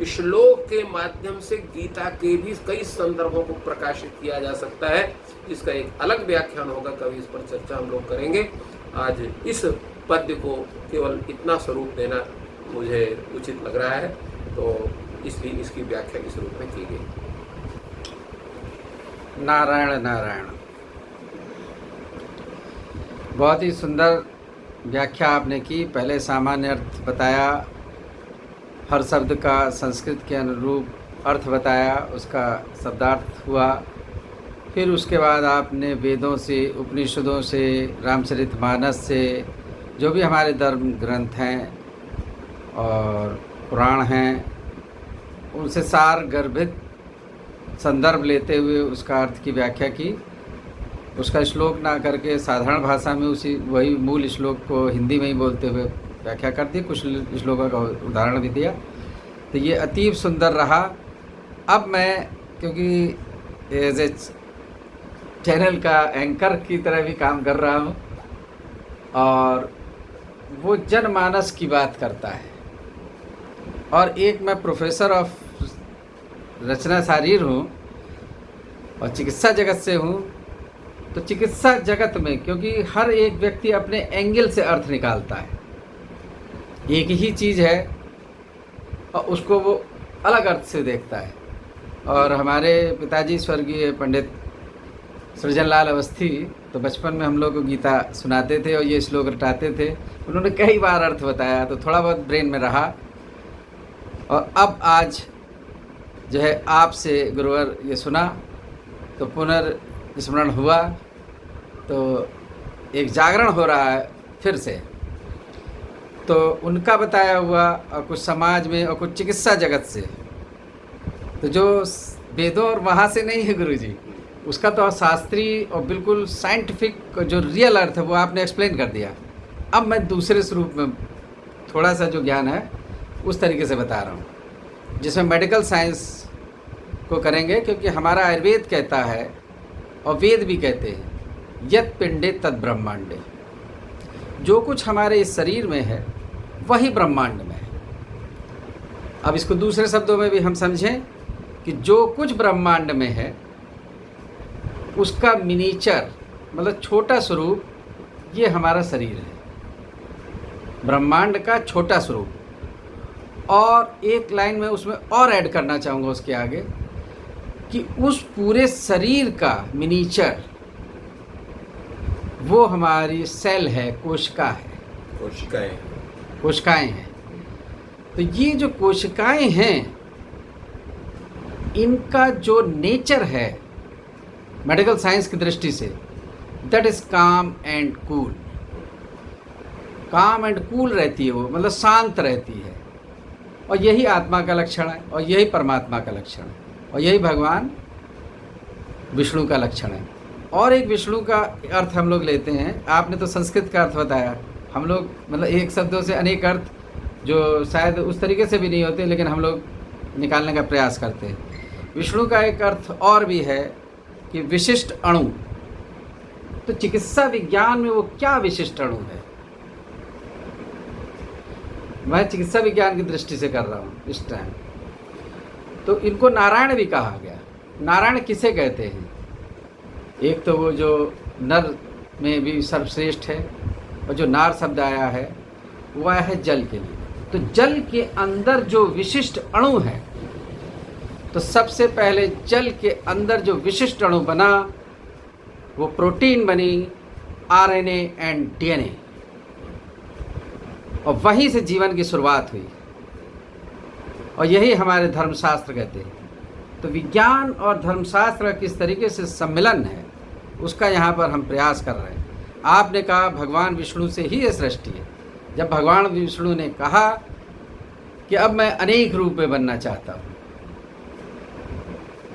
श्लोक के माध्यम से गीता के भी कई संदर्भों को प्रकाशित किया जा सकता है। इसका एक अलग व्याख्यान होगा, कभी इस पर चर्चा हम लोग करेंगे। आज इस पद्य को केवल इतना स्वरूप देना मुझे उचित लग रहा है, तो इसलिए इसकी व्याख्या इस रूप में की गई। नारायण नारायण, बहुत ही सुंदर व्याख्या आपने की। पहले सामान्य अर्थ बताया, हर शब्द का संस्कृत के अनुरूप अर्थ बताया, उसका शब्दार्थ हुआ। फिर उसके बाद आपने वेदों से, उपनिषदों से, रामचरितमानस से, जो भी हमारे धर्म ग्रंथ हैं और पुराण हैं, उनसे सार गर्भित संदर्भ लेते हुए उसका अर्थ की व्याख्या की। उसका श्लोक ना करके साधारण भाषा में वही मूल श्लोक को हिंदी में ही बोलते हुए व्याख्या कर दी, कुछ श्लोकों का उदाहरण भी दिया। तो ये अतीव सुंदर रहा। अब मैं, क्योंकि एज ए चैनल का एंकर की तरह भी काम कर रहा हूँ, और वो जनमानस की बात करता है, और एक मैं प्रोफेसर ऑफ रचना शारीर हूँ और चिकित्सा जगत से हूँ। तो चिकित्सा जगत में, क्योंकि हर एक व्यक्ति अपने एंगल से अर्थ निकालता है, एक ही चीज़ है और उसको वो अलग अर्थ से देखता है। और हमारे पिताजी स्वर्गीय पंडित सृजनलाल अवस्थी तो बचपन में हम लोग को गीता सुनाते थे और ये श्लोक रटाते थे। उन्होंने कई बार अर्थ बताया, तो थोड़ा बहुत ब्रेन में रहा। और अब आज जो है आपसे गुरुवर ये सुना तो पुनर्स्मरण हुआ, तो एक जागरण हो रहा है फिर से। तो उनका बताया हुआ और कुछ समाज में और कुछ चिकित्सा जगत से, तो जो वेदों और वहाँ से नहीं है गुरुजी, उसका तो शास्त्रीय और बिल्कुल साइंटिफिक जो रियल अर्थ है वो आपने एक्सप्लेन कर दिया। अब मैं दूसरे स्वरूप में थोड़ा सा जो ज्ञान है उस तरीके से बता रहा हूँ, जिसमें मेडिकल साइंस को करेंगे। क्योंकि हमारा आयुर्वेद कहता है और वेद भी कहते हैं, यत् पिंडे तद ब्रह्मांडे, जो कुछ हमारे इस शरीर में है वही ब्रह्मांड में है। अब इसको दूसरे शब्दों में भी हम समझें कि जो कुछ ब्रह्मांड में है उसका मिनीचर, मतलब छोटा स्वरूप, ये हमारा शरीर है। ब्रह्मांड का छोटा स्वरूप। और एक लाइन में उसमें और ऐड करना चाहूँगा उसके आगे कि उस पूरे शरीर का मिनीचर वो हमारी सेल है, कोशिका है, कोशिकाएं हैं। तो ये जो कोशिकाएं हैं इनका जो नेचर है मेडिकल साइंस की दृष्टि से, दैट इज़ काम एंड कूल। काम एंड कूल रहती है वो, मतलब शांत रहती है। और यही आत्मा का लक्षण है, और यही परमात्मा का लक्षण है, और यही भगवान विष्णु का लक्षण है। और एक विष्णु का अर्थ हम लोग लेते हैं, आपने तो संस्कृत का अर्थ बताया, हम लोग मतलब एक शब्दों से अनेक अर्थ जो शायद उस तरीके से भी नहीं होते, लेकिन हम लोग निकालने का प्रयास करते हैं। विष्णु का एक अर्थ और भी है कि विशिष्ट अणु। तो चिकित्सा विज्ञान में वो क्या विशिष्ट अणु है, मैं चिकित्सा विज्ञान की दृष्टि से कर रहा हूँ इस टाइम। तो इनको नारायण भी कहा गया। नारायण किसे कहते हैं? एक तो वो जो नर में भी सर्वश्रेष्ठ है, और जो नार शब्द आया है वह है जल के लिए। तो जल के अंदर जो विशिष्ट अणु है, तो सबसे पहले जल के अंदर जो विशिष्ट अणु बना वो प्रोटीन बनी, आरएनए एंड डीएनए, और वहीं से जीवन की शुरुआत हुई। और यही हमारे धर्मशास्त्र कहते हैं। तो विज्ञान और धर्मशास्त्र का किस तरीके से सम्मिलन है उसका यहाँ पर हम प्रयास कर रहे हैं। आपने कहा भगवान विष्णु से ही ये सृष्टि है। जब भगवान विष्णु ने कहा कि अब मैं अनेक रूप में बनना चाहता हूँ,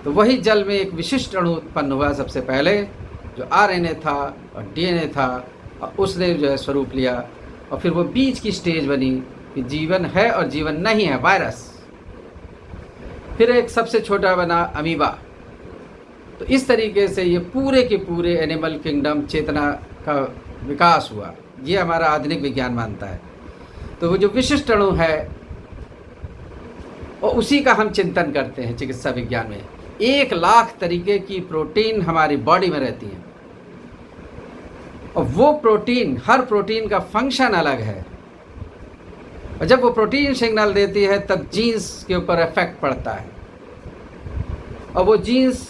तो वही जल में एक विशिष्ट अणु उत्पन्न हुआ सबसे पहले, जो आरएनए था और डीएनए था, और उसने जो है स्वरूप लिया। और फिर वो बीच की स्टेज बनी कि जीवन है और जीवन नहीं है, वायरस। फिर एक सबसे छोटा बना अमीबा। तो इस तरीके से ये पूरे के पूरे एनिमल किंगडम, चेतना का विकास हुआ। ये हमारा आधुनिक विज्ञान मानता है। तो वो जो विशिष्ट अणु है और उसी का हम चिंतन करते हैं चिकित्सा विज्ञान में। 1,00,000 तरीके की प्रोटीन हमारी बॉडी में रहती है, और वो प्रोटीन, हर प्रोटीन का फंक्शन अलग है। और जब वो प्रोटीन सिग्नल देती है तब जीन्स के ऊपर इफेक्ट पड़ता है। और वो जीन्स,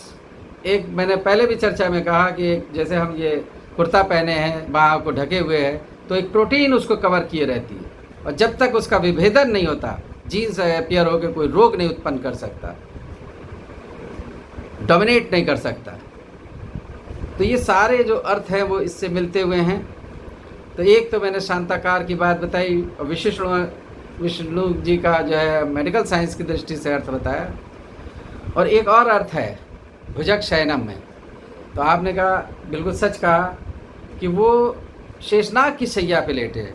एक मैंने पहले भी चर्चा में कहा कि एक जैसे हम ये कुर्ता पहने हैं, बाहों को ढके हुए हैं, तो एक प्रोटीन उसको कवर किए रहती है। और जब तक उसका विभेदन नहीं होता, जीन्स अपीयर होकर कोई रोग नहीं उत्पन्न कर सकता, डोमिनेट नहीं कर सकता। तो ये सारे जो अर्थ हैं वो इससे मिलते हुए हैं। तो एक तो मैंने शांताकार की बात बताई, और विष्णु जी का जो है मेडिकल साइंस की दृष्टि से अर्थ बताया। और एक और अर्थ है भुजग शयनम में। तो आपने कहा, बिल्कुल सच कहा, कि वो शेषनाग की शैया पे लेटे हैं।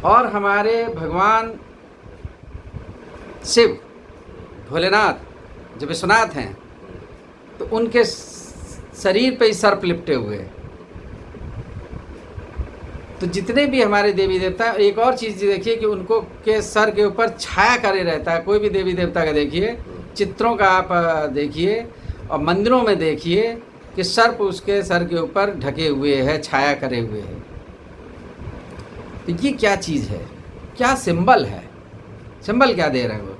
और हमारे भगवान शिव, भोलेनाथ जो विश्वनाथ हैं, तो उनके शरीर पे ही सर्प लिपटे हुए हैं। तो जितने भी हमारे देवी देवता हैं, एक और चीज़ देखिए कि उनको के सर के ऊपर छाया करे रहता है। कोई भी देवी देवता का देखिए, चित्रों का आप देखिए और मंदिरों में देखिए कि सर्प उसके सर के ऊपर ढके हुए हैं, छाया करे हुए हैं। तो ये क्या चीज़ है, क्या सिंबल है? सिंबल क्या दे रहे हैं वो?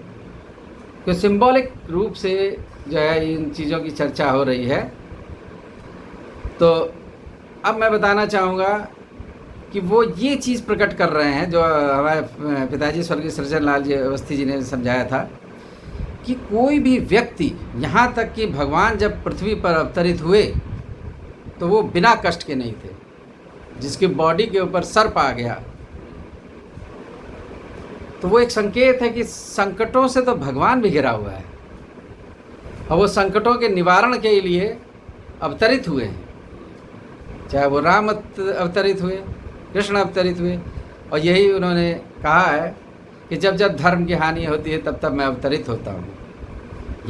तो सिंबॉलिक रूप से जो है इन चीज़ों की चर्चा हो रही है। तो अब मैं बताना चाहूँगा कि वो ये चीज़ प्रकट कर रहे हैं जो हमारे पिताजी स्वर्गीय सृजन लाल जी अवस्थी जी ने समझाया था कि कोई भी व्यक्ति, यहाँ तक कि भगवान जब पृथ्वी पर अवतरित हुए तो वो बिना कष्ट के नहीं थे। जिसकी बॉडी के ऊपर सर्प आ गया तो वो एक संकेत है कि संकटों से तो भगवान भी घिरा हुआ है, और वो संकटों के निवारण के लिए अवतरित हुए हैं। चाहे वो राम अवतरित हुए, कृष्ण अवतरित हुए, और यही उन्होंने कहा है कि जब जब धर्म की हानि होती है तब तब मैं अवतरित होता हूँ।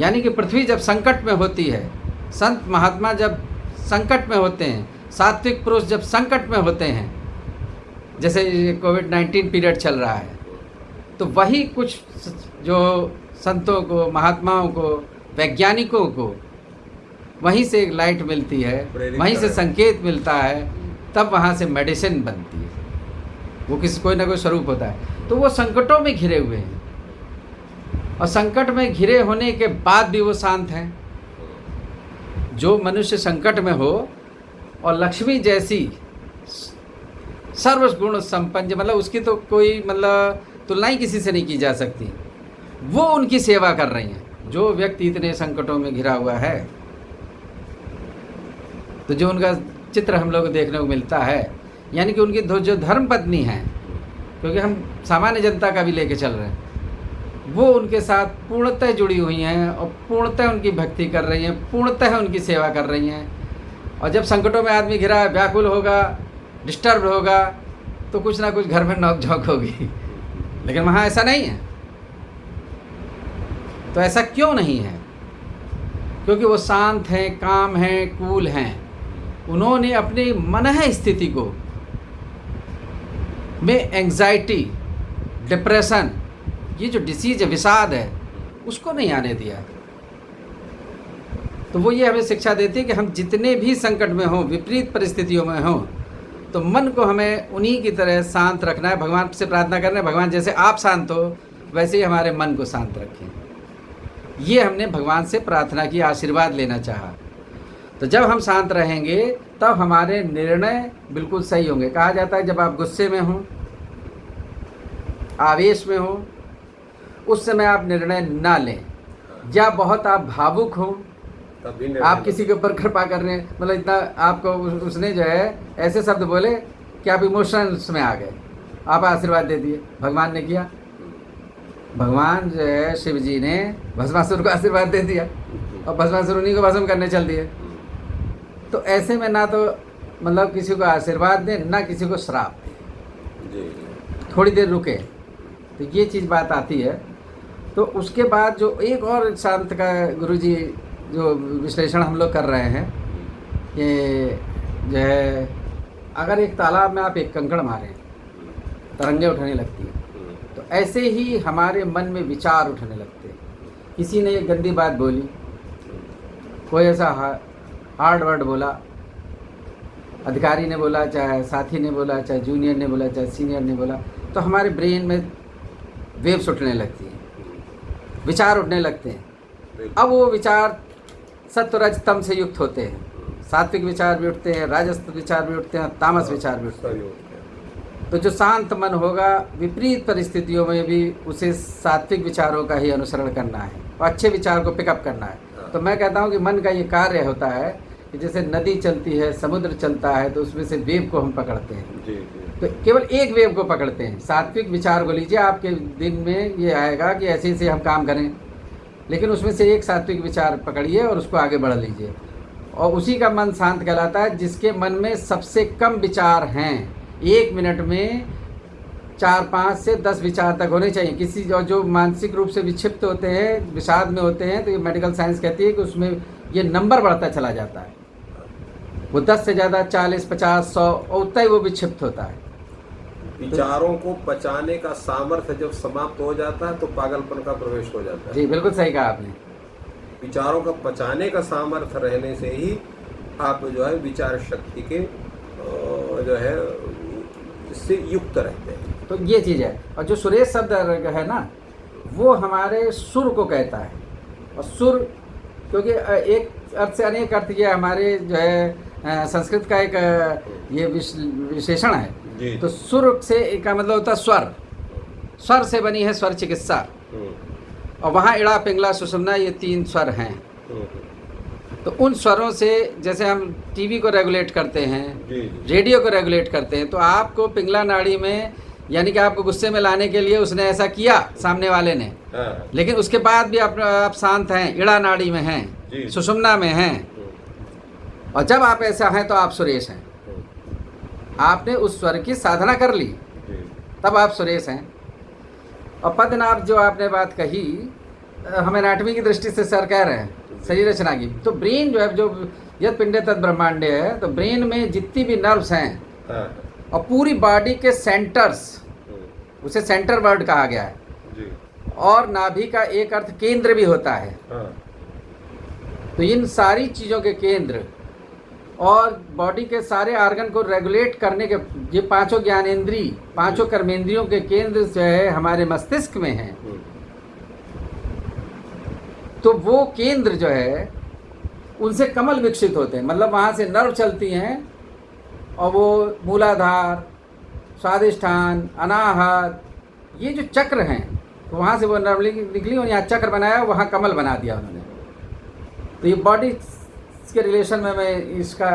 यानी कि पृथ्वी जब संकट में होती है, संत महात्मा जब संकट में होते हैं, सात्विक पुरुष जब संकट में होते हैं, जैसे कोविड-19 पीरियड चल रहा है, तो वही कुछ जो संतों को, महात्माओं को, वैज्ञानिकों को वहीं से एक लाइट मिलती है, वहीं से संकेत मिलता है, तब वहाँ से मेडिसिन बनती है। वो किसी कोई ना कोई स्वरूप होता है। तो वो संकटों में घिरे हुए हैं, और संकट में घिरे होने के बाद भी वो शांत हैं। जो मनुष्य संकट में हो और लक्ष्मी जैसी सर्व गुण संपन्न, मतलब उसकी तो कोई मतलब तुलना ही किसी से नहीं की जा सकती, वो उनकी सेवा कर रही हैं। जो व्यक्ति इतने संकटों में घिरा हुआ है, तो जो उनका चित्र हम लोग को देखने को मिलता है, यानी कि उनकी जो धर्म पत्नी हैं, क्योंकि हम सामान्य जनता का भी लेके चल रहे हैं, वो उनके साथ पूर्णतः जुड़ी हुई हैं और पूर्णतः उनकी भक्ति कर रही हैं, पूर्णतः उनकी सेवा कर रही हैं। और जब संकटों में आदमी घिरा है, व्याकुल होगा, डिस्टर्ब होगा, तो कुछ ना कुछ घर में नोक झोंक होगी, लेकिन वहाँ ऐसा नहीं है। तो ऐसा क्यों नहीं है? क्योंकि वो शांत हैं, काम हैं, कूल हैं। उन्होंने अपनी मनः स्थिति को में एंग्जाइटी, डिप्रेशन, ये जो डिसीज है, विषाद है, उसको नहीं आने दिया। तो वो ये हमें शिक्षा देती है कि हम जितने भी संकट में हों, विपरीत परिस्थितियों में हों, तो मन को हमें उन्हीं की तरह शांत रखना है। भगवान से प्रार्थना करना है, भगवान जैसे आप शांत हो वैसे ही हमारे मन को शांत रखें। ये हमने भगवान से प्रार्थना की, आशीर्वाद लेना चाहा। तो जब हम शांत रहेंगे तब हमारे निर्णय बिल्कुल सही होंगे। कहा जाता है जब आप गुस्से में हो, आवेश में हो, उस समय आप निर्णय ना लें, या बहुत आप भावुक हो, आप किसी के ऊपर कृपा कर रहे हैं, मतलब इतना आपको उसने जो है ऐसे शब्द बोले कि आप इमोशंस में आ गए, आप आशीर्वाद दे दिए। भगवान ने किया, भगवान जो है शिव जी ने भस्मासुर को आशीर्वाद दे दिया, और भस्मासुर उन्हीं को भस्म करने चल दिए। तो ऐसे में ना तो मतलब किसी को आशीर्वाद दें, ना किसी को श्राप दें, थोड़ी देर रुके। तो ये चीज़ बात आती है। तो उसके बाद जो एक और शांत का गुरुजी जो विश्लेषण हम लोग कर रहे हैं, कि जो है अगर एक तालाब में आप एक कंकड़ मारें, तरंगे उठने लगती हैं, तो ऐसे ही हमारे मन में विचार उठने लगते हैं। किसी ने एक गंदी बात बोली, कोई ऐसा हार्ड वर्ड बोला, अधिकारी ने बोला, चाहे साथी ने बोला, चाहे जूनियर ने बोला, चाहे सीनियर ने बोला, तो हमारे ब्रेन में वेव्स उठने लगती हैं, विचार उठने लगते हैं। अब वो विचार सत्व रज तम से युक्त होते हैं। सात्विक विचार भी उठते हैं, राजस विचार भी उठते हैं, तामस विचार भी उठते हैं। तो जो शांत मन होगा, विपरीत परिस्थितियों में भी उसे सात्विक विचारों का ही अनुसरण करना है और अच्छे विचार को पिकअप करना है। तो मैं कहता हूँ कि मन का ये कार्य होता है कि जैसे नदी चलती है, समुद्र चलता है, तो उसमें से वेव को हम पकड़ते हैं। जी। तो केवल एक वेव को पकड़ते हैं। सात्विक विचार को लीजिए, आपके दिन में ये आएगा कि ऐसे ऐसे हम काम करें, लेकिन उसमें से एक सात्विक विचार पकड़िए और उसको आगे बढ़ लीजिए, और उसी का मन शांत कहलाता है, जिसके मन में सबसे कम विचार हैं। 1 मिनट में 4, 5 से 10 विचार तक होने चाहिए। किसी जो मानसिक रूप से विक्षिप्त होते हैं, विषाद में होते हैं, तो ये मेडिकल साइंस कहती है कि उसमें ये नंबर बढ़ता चला जाता है। वो 10 से ज़्यादा 40, 50, 100 और उतना ही वो विक्षिप्त होता है। विचारों को पचाने का सामर्थ्य जब समाप्त हो जाता है तो पागलपन का प्रवेश हो जाता है। जी, बिल्कुल सही कहा आपने। विचारों का पचाने का सामर्थ्य रहने से ही आप जो है विचार शक्ति के जो है इससे युक्त रहते हैं। तो ये चीज़ है। और जो सुरेश शब्द है ना, वो हमारे सुर को कहता है। और सुर, क्योंकि एक अर्थ से अनेक अर्थ, ये हमारे जो है संस्कृत का एक ये विशेषण है। तो सुर से का मतलब होता है स्वर। स्वर से बनी है स्वर चिकित्सा, और वहाँ इड़ा, पिंगला, सुषुम्ना, ये 3 स्वर हैं। तो उन स्वरों से जैसे हम टीवी को रेगुलेट करते हैं, रेडियो को रेगुलेट करते हैं, तो आपको पिंगला नाड़ी में, यानी कि आपको गुस्से में लाने के लिए उसने ऐसा किया सामने वाले ने, लेकिन उसके बाद भी आप शांत हैं, इड़ा नाड़ी में हैं, सुषुम्ना में हैं, और जब आप ऐसा हैं तो आप सुरेश हैं। आपने उस स्वर की साधना कर ली, तब आप सुरेश हैं। और पद्मनाभ जो आपने बात कही, हम एनाटॉमी की दृष्टि से सर कह रहे हैं शरीर रचना की, तो ब्रेन जो है, जो यद पिंडे तद ब्रह्मांडे है, तो ब्रेन में जितनी भी नर्व्स हैं और पूरी बॉडी के सेंटर्स, उसे सेंटर वर्ड कहा गया है जी। और नाभि का एक अर्थ केंद्र भी होता है। तो इन सारी चीज़ों के केंद्र और बॉडी के सारे आर्गन को रेगुलेट करने के, ये पांचों ज्ञानेंद्री, पांचों कर्मेंद्रियों के केंद्र जो है हमारे मस्तिष्क में हैं। तो वो केंद्र जो है उनसे कमल विकसित होते हैं, मतलब वहाँ से नर्व चलती हैं और वो मूलाधार, स्वादिष्ठान, अनाहत, ये जो चक्र हैं तो वहाँ से वो नर्व निकली और यहाँ चक्र बनाया, वहाँ कमल बना दिया उन्होंने। तो ये बॉडी के रिलेशन में मैं इसका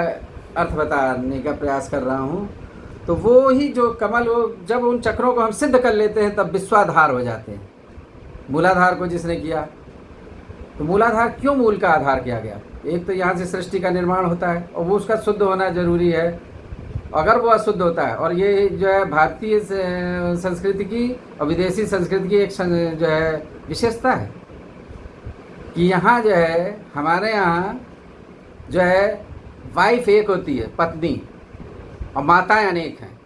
अर्थ बताने का प्रयास कर रहा हूँ। तो वो ही जो कमल, वो जब उन चक्रों को हम सिद्ध कर लेते हैं तब विश्वाधार हो जाते हैं। मूलाधार को जिसने किया, तो मूलाधार क्यों मूल का आधार किया गया? एक तो यहाँ से सृष्टि का निर्माण होता है और वो उसका शुद्ध होना जरूरी है। अगर वो अशुद्ध होता है, और ये जो है भारतीय संस्कृति की और विदेशी संस्कृति की एक जो है विशेषता है कि यहाँ जो है, हमारे यहाँ जो है वाइफ एक होती है, पत्नी, और माताएं अनेक हैं।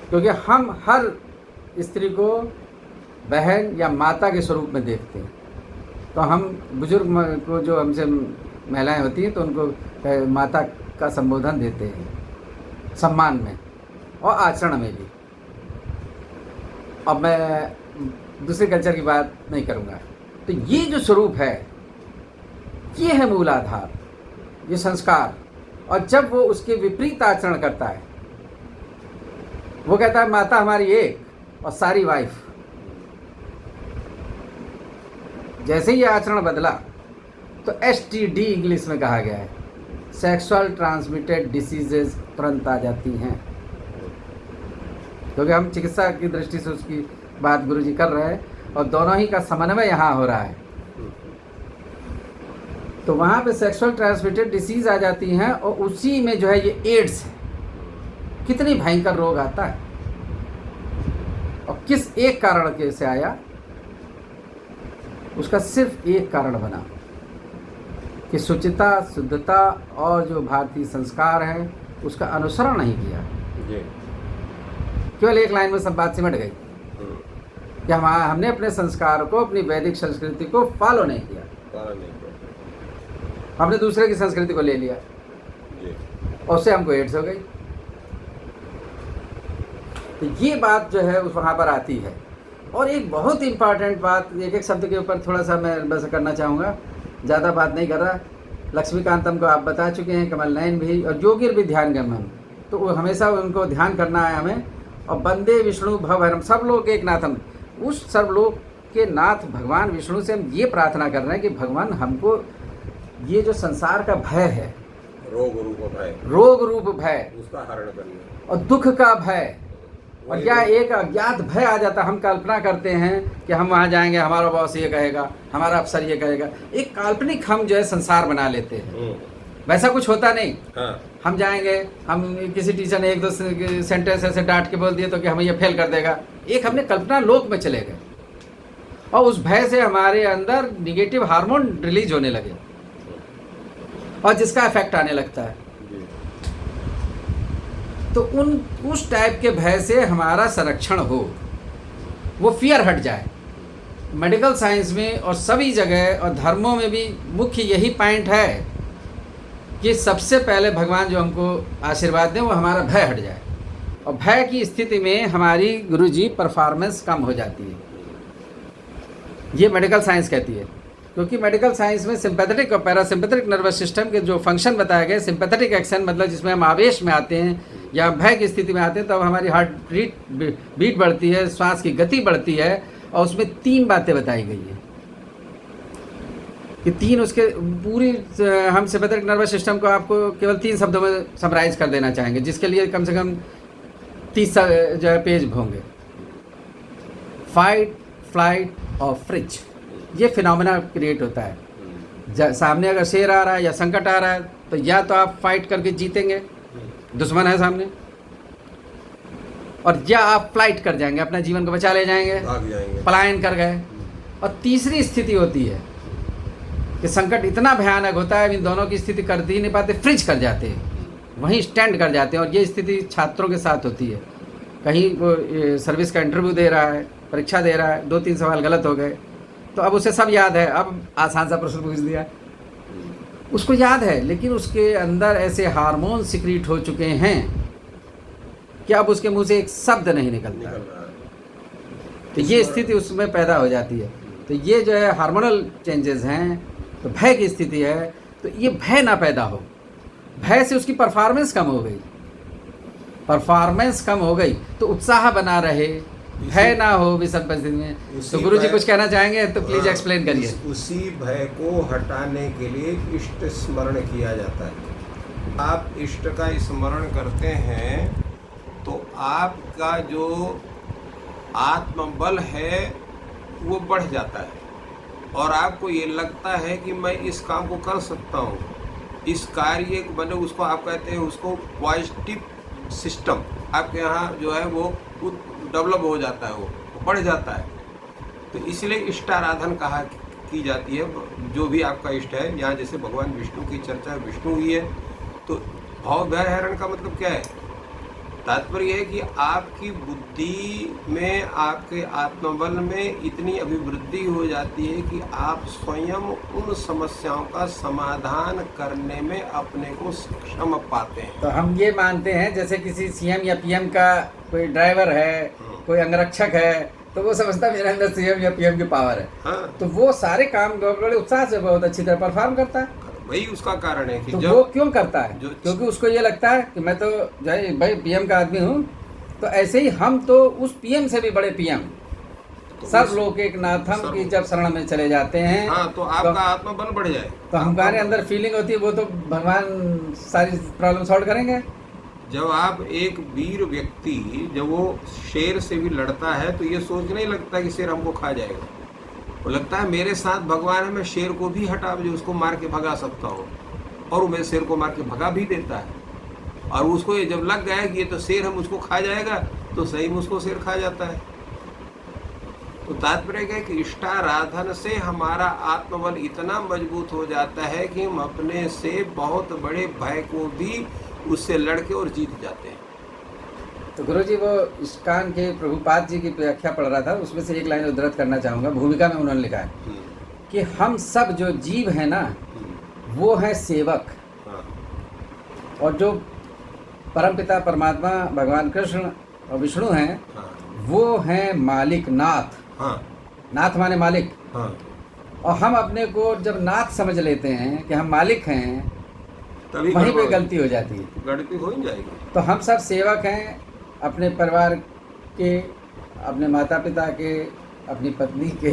क्योंकि हम हर स्त्री को बहन या माता के स्वरूप में देखते हैं। तो हम बुजुर्ग को, जो हमसे महिलाएं होती हैं, तो उनको माता का संबोधन देते हैं सम्मान में और आचरण में भी। अब मैं दूसरे कल्चर की बात नहीं करूँगा। तो ये जो स्वरूप है, ये है मूलाधार, ये संस्कार। और जब वो उसके विपरीत आचरण करता है, वो कहता है माता हमारी एक और सारी वाइफ, जैसे ही ये आचरण बदला तो STD इंग्लिश में कहा गया है, सेक्सुअल ट्रांसमिटेड डिसीजेज तुरंत आ जाती हैं। क्योंकि हम चिकित्सा की दृष्टि से उसकी बात गुरुजी कर रहे हैं और दोनों ही का समन्वय यहाँ हो रहा है। तो वहाँ पे सेक्सुअल ट्रांसमिटेड डिसीज आ जाती हैं और उसी में जो है ये एड्स है। कितनी भयंकर रोग आता है और किस एक कारण के से आया, उसका सिर्फ एक कारण बना कि शुचिता, शुद्धता और जो भारतीय संस्कार है उसका अनुसरण नहीं किया। केवल एक लाइन में सब बात सिमट गई कि हमने अपने संस्कार को, अपनी वैदिक संस्कृति को फॉलो नहीं किया, हमने दूसरे की संस्कृति को ले लिया और उससे हमको एड्स हो गई। तो ये बात जो है उस वहाँ पर आती है। और एक बहुत इम्पॉर्टेंट बात, एक एक शब्द के ऊपर थोड़ा सा मैं बस करना चाहूँगा, ज़्यादा बात नहीं कर रहा। लक्ष्मीकांतम को आप बता चुके हैं, कमल नयन भी, और जोगिर भी ध्यान गमन, तो वो हमेशा उनको ध्यान करना है हमें। और बंदे विष्णु भवहरम, सब लोग एक नाथम, उस सर्वलोक के नाथ भगवान विष्णु से हम ये प्रार्थना कर रहे हैं कि भगवान हमको ये जो संसार का भय है, रोग रूप भय, उसका हरण करिए, और दुख का भय, और या एक अज्ञात भय आ जाता। हम कल्पना करते हैं कि हम वहाँ जाएंगे, हमारा बॉस ये कहेगा, हमारा अफसर ये कहेगा, एक काल्पनिक हम जो है संसार बना लेते हैं। वैसा कुछ होता नहीं। हाँ। हम जाएंगे, हम किसी टीचर ने एक दो सेंटेंस ऐसे डांट के बोल दिए तो कि हमें ये फेल कर देगा, एक हमने कल्पना लोक में चले गए और उस भय से हमारे अंदर निगेटिव हार्मोन रिलीज होने लगे और जिसका इफेक्ट आने लगता है। तो उस टाइप के भय से हमारा संरक्षण हो, वो फियर हट जाए। मेडिकल साइंस में और सभी जगह और धर्मों में भी मुख्य यही पॉइंट है कि सबसे पहले भगवान जो हमको आशीर्वाद दें वो हमारा भय हट जाए, और भय की स्थिति में हमारी गुरुजी परफॉर्मेंस कम हो जाती है। ये मेडिकल साइंस कहती है, क्योंकि मेडिकल साइंस में सिंपैथेटिक और पैरासिम्पैथेटिक नर्वस सिस्टम के जो फंक्शन बताए गए, सिंपैथेटिक एक्शन मतलब जिसमें हम आवेश में आते हैं या भय की स्थिति में आते हैं, तब हमारी हार्ट बीट बढ़ती है, श्वास की गति बढ़ती है, और उसमें 3 बातें बताई गई हैं कि 3 उसके पूरी, हम सिंपैथेटिक नर्वस सिस्टम को आपको केवल 3 शब्दों में समराइज कर देना चाहेंगे, जिसके लिए कम से कम 30 जो है पेज होंगे। फाइट, फ्लाइट और फ्रिज, ये फिनोमेना क्रिएट होता है। सामने अगर शेर आ रहा है या संकट आ रहा है तो या तो आप फाइट करके जीतेंगे, दुश्मन है सामने, और या आप फ्लाइट कर जाएंगे, अपना जीवन को बचा ले जाएंगे, पलायन कर गए। और तीसरी स्थिति होती है कि संकट इतना भयानक होता है, इन दोनों की स्थिति कर ही नहीं पाते, फ्रिज कर जाते हैं, वहीं स्टैंड कर जाते हैं। और ये स्थिति छात्रों के साथ होती है। कहीं वो सर्विस का इंटरव्यू दे रहा है, परीक्षा दे रहा है, 2-3 सवाल गलत हो गए, तो अब उसे सब याद है, अब आसान सा प्रश्न पूछ दिया, उसको याद है, लेकिन उसके अंदर ऐसे हार्मोन सिक्रीट हो चुके हैं कि अब उसके मुंह से एक शब्द नहीं निकलता। निकल रहा है। तो ये स्थिति उसमें पैदा हो जाती है। तो ये जो है हार्मोनल चेंजेस हैं, तो भय की स्थिति है। तो ये भय ना पैदा हो, भय से उसकी परफॉर्मेंस कम हो गई, परफॉर्मेंस कम हो गई तो उत्साह बना रहे, भय ना हो विषम परिस्थिति में। तो गुरु जी कुछ कहना चाहेंगे तो प्लीज एक्सप्लेन करिए। उसी भय को हटाने के लिए इष्ट स्मरण किया जाता है। आप इष्ट का स्मरण करते हैं तो आपका जो आत्मबल है वो बढ़ जाता है और आपको ये लगता है कि मैं इस काम को कर सकता हूँ, इस कार्य बने, उसको आप कहते हैं उसको पॉजिटिव सिस्टम आपके यहाँ जो है वो डेवलप हो जाता है, वो बढ़ जाता है। तो इसलिए इष्टाराधन कहा की जाती है। जो भी आपका इष्ट है, यहाँ जैसे भगवान विष्णु की चर्चा, विष्णु ही है, तो भाव भय हरण का मतलब क्या है? तात्पर्य है कि आपकी बुद्धि में, आपके आत्मबल में इतनी अभिवृद्धि हो जाती है कि आप स्वयं उन समस्याओं का समाधान करने में अपने को सक्षम पाते हैं। तो हम ये मानते हैं जैसे किसी सीएम या पीएम का कोई ड्राइवर है, कोई अंगरक्षक है, तो वो समझता है मेरे अंदर सीएम या पीएम की पावर है। हाँ। तो वो सारे काम बड़े उत्साह से बहुत अच्छी तरह परफॉर्म करता है। वही उसका कारण है कि तो जब वो क्यों करता है? क्योंकि उसको ये लगता है कि मैं तो जो है भाई पीएम का आदमी हूँ, तो ऐसे ही हम तो उस पीएम से भी बड़े पीएम, तो सर्वलोक एक नाथम की जब शरण में चले जाते हैं। हाँ, तो आपका आत्मबल बढ़ जाए। तो हमारे अंदर फीलिंग होती है वो तो भगवान सारी प्रॉब्लम सॉल्व करेंगे। जब आप एक वीर व्यक्ति जब वो शेर से भी लड़ता है तो ये सोच नहीं लगता कि शेर हमको खा जाएगा, वो लगता है मेरे साथ भगवान है, मैं शेर को भी हटा जो उसको मार के भगा सकता हूँ, और वो मेरे शेर को मार के भगा भी देता है। और उसको ये जब लग गया कि ये तो शेर हम उसको खा जाएगा, तो सही में उसको शेर खा जाता है। तो तात्पर्य है कि इष्टाराधन से हमारा आत्मबल इतना मजबूत हो जाता है कि हम अपने से बहुत बड़े भय को भी उससे लड़के और जीत जाते हैं। तो गुरुजी वो इस्कान के प्रभुपाद जी की व्याख्या पढ़ रहा था, उसमें से एक लाइन उद्धृत करना चाहूँगा। भूमिका में उन्होंने लिखा है कि हम सब जो जीव हैं ना, वो है सेवक, और जो परमपिता परमात्मा भगवान कृष्ण और विष्णु हैं, वो हैं मालिक, नाथ। नाथ माने मालिक। और हम अपने को जब नाथ समझ लेते हैं कि हम मालिक हैं, तभी वहीं पे गलती हो जाती है। गलती हो ही जाएगी। तो हम सब सेवक हैं अपने परिवार के, अपने माता पिता के, अपनी पत्नी के।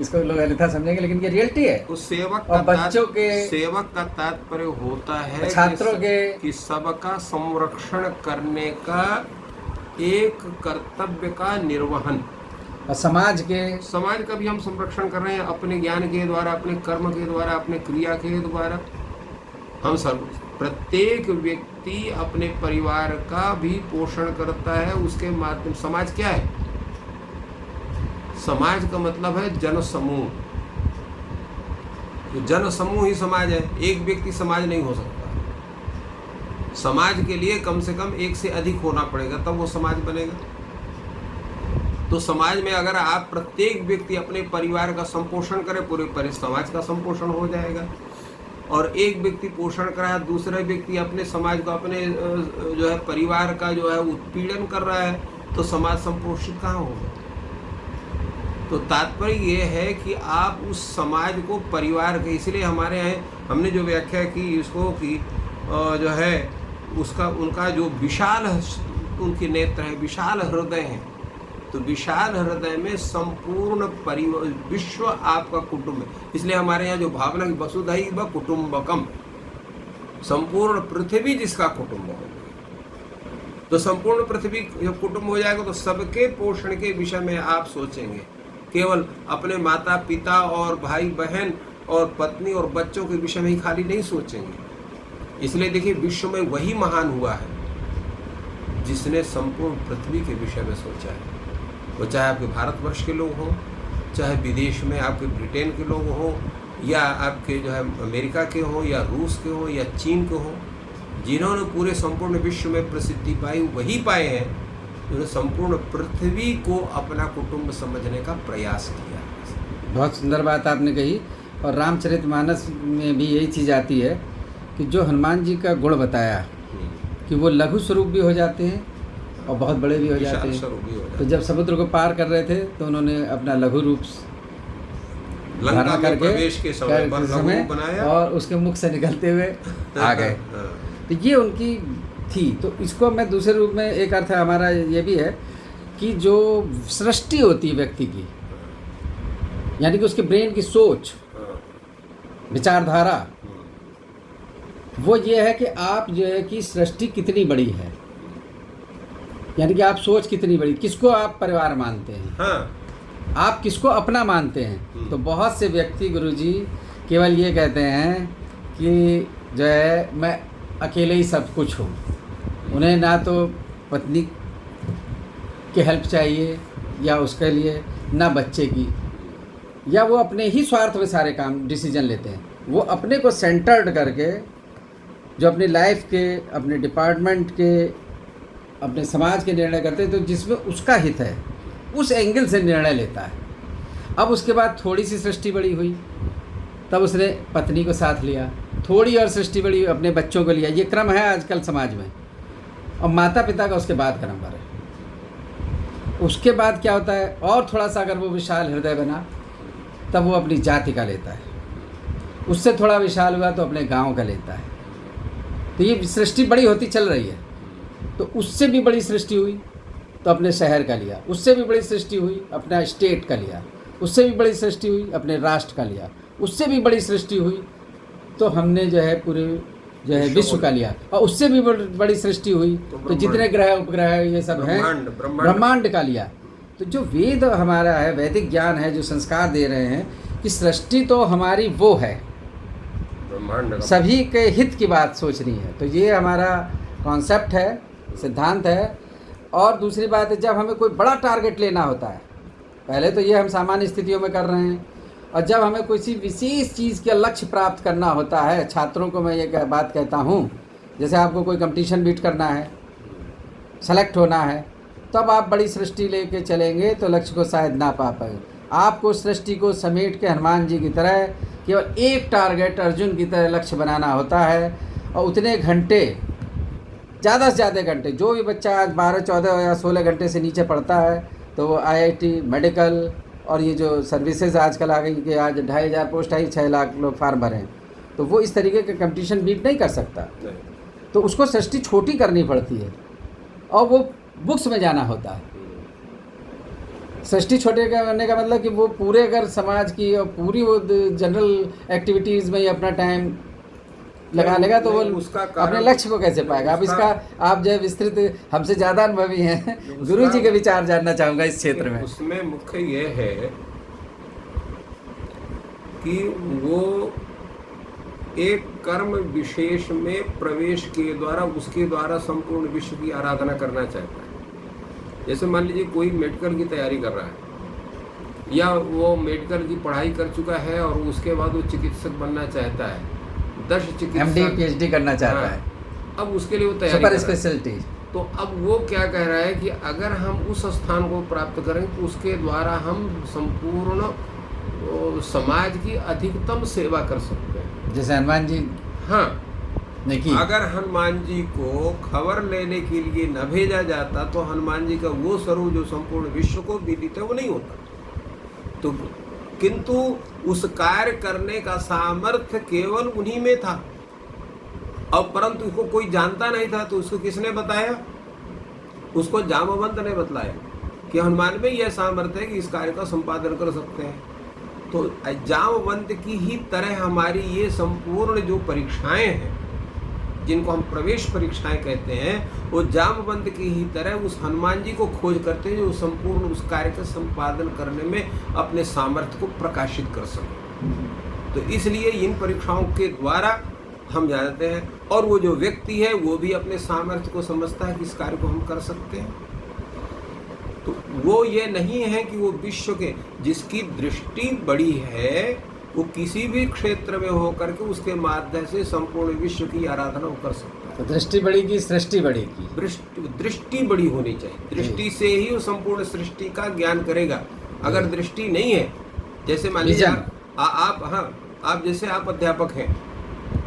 इसको लोग अन्यथा समझेंगे, लेकिन ये रियलिटी है। उस सेवक और बच्चों के, सेवक का तात्पर्य होता है छात्रों के, कि सबका संरक्षण करने का एक कर्तव्य का निर्वहन। और समाज का भी हम संरक्षण कर रहे हैं अपने ज्ञान के द्वारा, अपने कर्म के द्वारा, अपने क्रिया के द्वारा। हम सब, प्रत्येक व्यक्ति अपने परिवार का भी पोषण करता है उसके माध्यम। समाज क्या है? समाज का मतलब है जन समूह। तो जन समूह ही समाज है, एक व्यक्ति समाज नहीं हो सकता। समाज के लिए कम से कम एक से अधिक होना पड़ेगा, तब वो समाज बनेगा। तो समाज में अगर आप प्रत्येक व्यक्ति अपने परिवार का संपोषण करे, पूरे समाज का संपोषण हो जाएगा। और एक व्यक्ति पोषण कर रहा है, दूसरा व्यक्ति अपने समाज को, अपने जो है परिवार का जो है उत्पीड़न कर रहा है, तो समाज संपोषित कहाँ होगा? तो तात्पर्य ये है कि आप उस समाज को, परिवार के, इसलिए हमारे यहाँ हमने जो व्याख्या की इसको कि जो है उसका, उनका जो विशाल उनके नेत्र है, विशाल हृदय है। तो विशाल हृदय में संपूर्ण परिवार, विश्व आपका कुटुंब है। इसलिए हमारे यहाँ जो भावना की वसुधैव कुटुंबकम, संपूर्ण पृथ्वी जिसका कुटुंब हो, तो संपूर्ण पृथ्वी जब कुटुंब हो जाएगा तो सबके पोषण के विषय में आप सोचेंगे। केवल अपने माता पिता और भाई बहन और पत्नी और बच्चों के विषय में ही खाली नहीं सोचेंगे। इसलिए देखिए, विश्व में वही महान हुआ है जिसने संपूर्ण पृथ्वी के विषय में सोचा है। वो चाहे आपके भारतवर्ष के लोग हों, चाहे विदेश में आपके ब्रिटेन के लोग हों, या आपके जो है अमेरिका के हों, या रूस के हों, या चीन के हों, जिन्होंने पूरे संपूर्ण विश्व में प्रसिद्धि पाई, वही पाए हैं जिन्होंने संपूर्ण पृथ्वी को अपना कुटुंब समझने का प्रयास किया। बहुत सुंदर बात आपने कही। और रामचरितमानस में भी यही चीज़ आती है कि जो हनुमान जी का गुण बताया कि वो लघु स्वरूप भी हो जाते हैं और बहुत बड़े भी हो जाते हैं। तो जब समुद्र को पार कर रहे थे तो उन्होंने अपना लघु रूप लंका में प्रवेश के समय पर लघु बनाया और उसके मुख से निकलते हुए आ गए। तो ये उनकी थी। तो इसको मैं दूसरे रूप में एक अर्थ हमारा ये भी है कि जो सृष्टि होती है व्यक्ति की, यानी कि उसके ब्रेन की सोच, विचारधारा, वो ये है कि आप जो है कि सृष्टि कितनी बड़ी है, यानी कि आप सोच कितनी बड़ी, किसको आप परिवार मानते हैं, आप किसको अपना मानते हैं। तो बहुत से व्यक्ति गुरुजी केवल ये कहते हैं कि जो है मैं अकेले ही सब कुछ हूँ, उन्हें ना तो पत्नी की हेल्प चाहिए या उसके लिए ना बच्चे की, या वो अपने ही स्वार्थ में सारे काम डिसीजन लेते हैं। वो अपने को सेंटर्ड करके जो अपनी लाइफ के, अपने डिपार्टमेंट के, अपने समाज के निर्णय करते हैं, तो जिसमें उसका हित है उस एंगल से निर्णय लेता है। अब उसके बाद थोड़ी सी सृष्टि बड़ी हुई, तब उसने पत्नी को साथ लिया, थोड़ी और सृष्टि बड़ी हुई, अपने बच्चों को लिया। ये क्रम है आजकल समाज में, और माता पिता का उसके बाद का नंबर है। उसके बाद क्या होता है, और थोड़ा सा अगर वो विशाल हृदय बना तब वो अपनी जाति का लेता है, उससे थोड़ा विशाल हुआ तो अपने गांव का लेता है। तो ये सृष्टि बड़ी होती चल रही है। तो उससे भी बड़ी सृष्टि हुई तो अपने शहर का लिया, उससे भी बड़ी सृष्टि हुई अपना स्टेट का लिया, उससे भी बड़ी सृष्टि हुई अपने राष्ट्र का लिया, उससे भी बड़ी सृष्टि हुई तो हमने जो है पूरे जो है विश्व का लिया, और उससे भी बड़ी सृष्टि हुई तो जितने ग्रह उपग्रह ये सब हैं ब्रह्मांड का लिया। तो जो वेद हमारा है, वैदिक ज्ञान है, जो संस्कार दे रहे हैं कि सृष्टि तो हमारी वो है, सभी के हित की बात सोचनी है। तो ये हमारा कॉन्सेप्ट है, सिद्धांत है। और दूसरी बात है, जब हमें कोई बड़ा टारगेट लेना होता है, पहले तो ये हम सामान्य स्थितियों में कर रहे हैं, और जब हमें किसी विशेष चीज़ का लक्ष्य प्राप्त करना होता है, छात्रों को मैं ये बात कहता हूँ, जैसे आपको कोई कंपटीशन बीट करना है, सेलेक्ट होना है, तब आप बड़ी सृष्टि लेके चलेंगे तो लक्ष्य को शायद ना पा पाए। आपको सृष्टि को समेट के हनुमान जी की तरह केवल एक टारगेट अर्जुन की तरह लक्ष्य बनाना होता है, और उतने घंटे, ज़्यादा से ज़्यादा घंटे, जो भी बच्चा आज 12, 14 या 16 घंटे से नीचे पढ़ता है तो वो IIT, मेडिकल और ये जो सर्विसेज आजकल आ गई कि आज 2500 पोस्ट आई, 6 लाख लोग फार्म भरे हैं, तो वो इस तरीके का कंपटीशन बीट नहीं कर सकता। तो उसको सृष्टि छोटी करनी पड़ती है और वो बुक्स में जाना होता है। सृष्टि छोटे करने का मतलब कि वो पूरे अगर समाज की और पूरी वो जनरल एक्टिविटीज़ में ही अपना टाइम लगा लेगा तो वो उसका अपने लक्ष्य को कैसे पाएगा। अब इसका आप जो है विस्तृत, हमसे ज़्यादा अनुभवी हैं, गुरु जी के विचार जानना चाहूँगा इस क्षेत्र में। उसमें मुख्य ये है कि वो एक कर्म विशेष में प्रवेश के द्वारा, उसके द्वारा संपूर्ण विश्व की आराधना करना चाहता है। जैसे मान लीजिए कोई मेडिकल की तैयारी कर रहा है, या वो मेडिकल की पढ़ाई कर चुका है और उसके बाद वो चिकित्सक बनना चाहता है, 10 चिकित्सक MD PhD करना चाहता है, अब उसके लिए वो तैयारी सुपर स्पेशलिटी। तो अब वो क्या कह रहा है कि अगर हम उस स्थान को प्राप्त करें तो उसके द्वारा हम संपूर्ण समाज की अधिकतम सेवा कर सकते हैं। जैसे हनुमान जी देखिए, अगर हनुमान जी को खबर लेने के लिए न भेजा जाता तो हनुमान जी का वो स्वरूप जो संपूर्ण विश्व को विदित है वो नहीं होता। तो किंतु उस कार्य करने का सामर्थ्य केवल उन्हीं में था, और परंतु उसको कोई जानता नहीं था। तो उसको किसने बताया? उसको जामवंत ने बतलाया कि हनुमान में यह सामर्थ्य है कि इस कार्य का संपादन कर सकते हैं। तो जामवंत की ही तरह हमारी ये संपूर्ण जो परीक्षाएं हैं, जिनको हम प्रवेश परीक्षाएं कहते हैं, वो जामवंत की ही तरह उस हनुमान जी को खोज करते हैं जो संपूर्ण उस कार्य का संपादन करने में अपने सामर्थ्य को प्रकाशित कर सके। तो इसलिए इन परीक्षाओं के द्वारा हम जानते हैं, और वो जो व्यक्ति है वो भी अपने सामर्थ्य को समझता है कि इस कार्य को हम कर सकते हैं। तो वो ये नहीं है कि वो विश्व के, जिसकी दृष्टि बड़ी है वो किसी भी क्षेत्र में होकर के उसके माध्यम से संपूर्ण विश्व की आराधना कर सकता है। तो दृष्टि बड़ी की, सृष्टि बड़ी की, दृष्टि बड़ी होनी चाहिए। दृष्टि से ही वो संपूर्ण सृष्टि का ज्ञान करेगा। अगर दृष्टि नहीं है, जैसे मान लीजिए आप आप जैसे आप अध्यापक हैं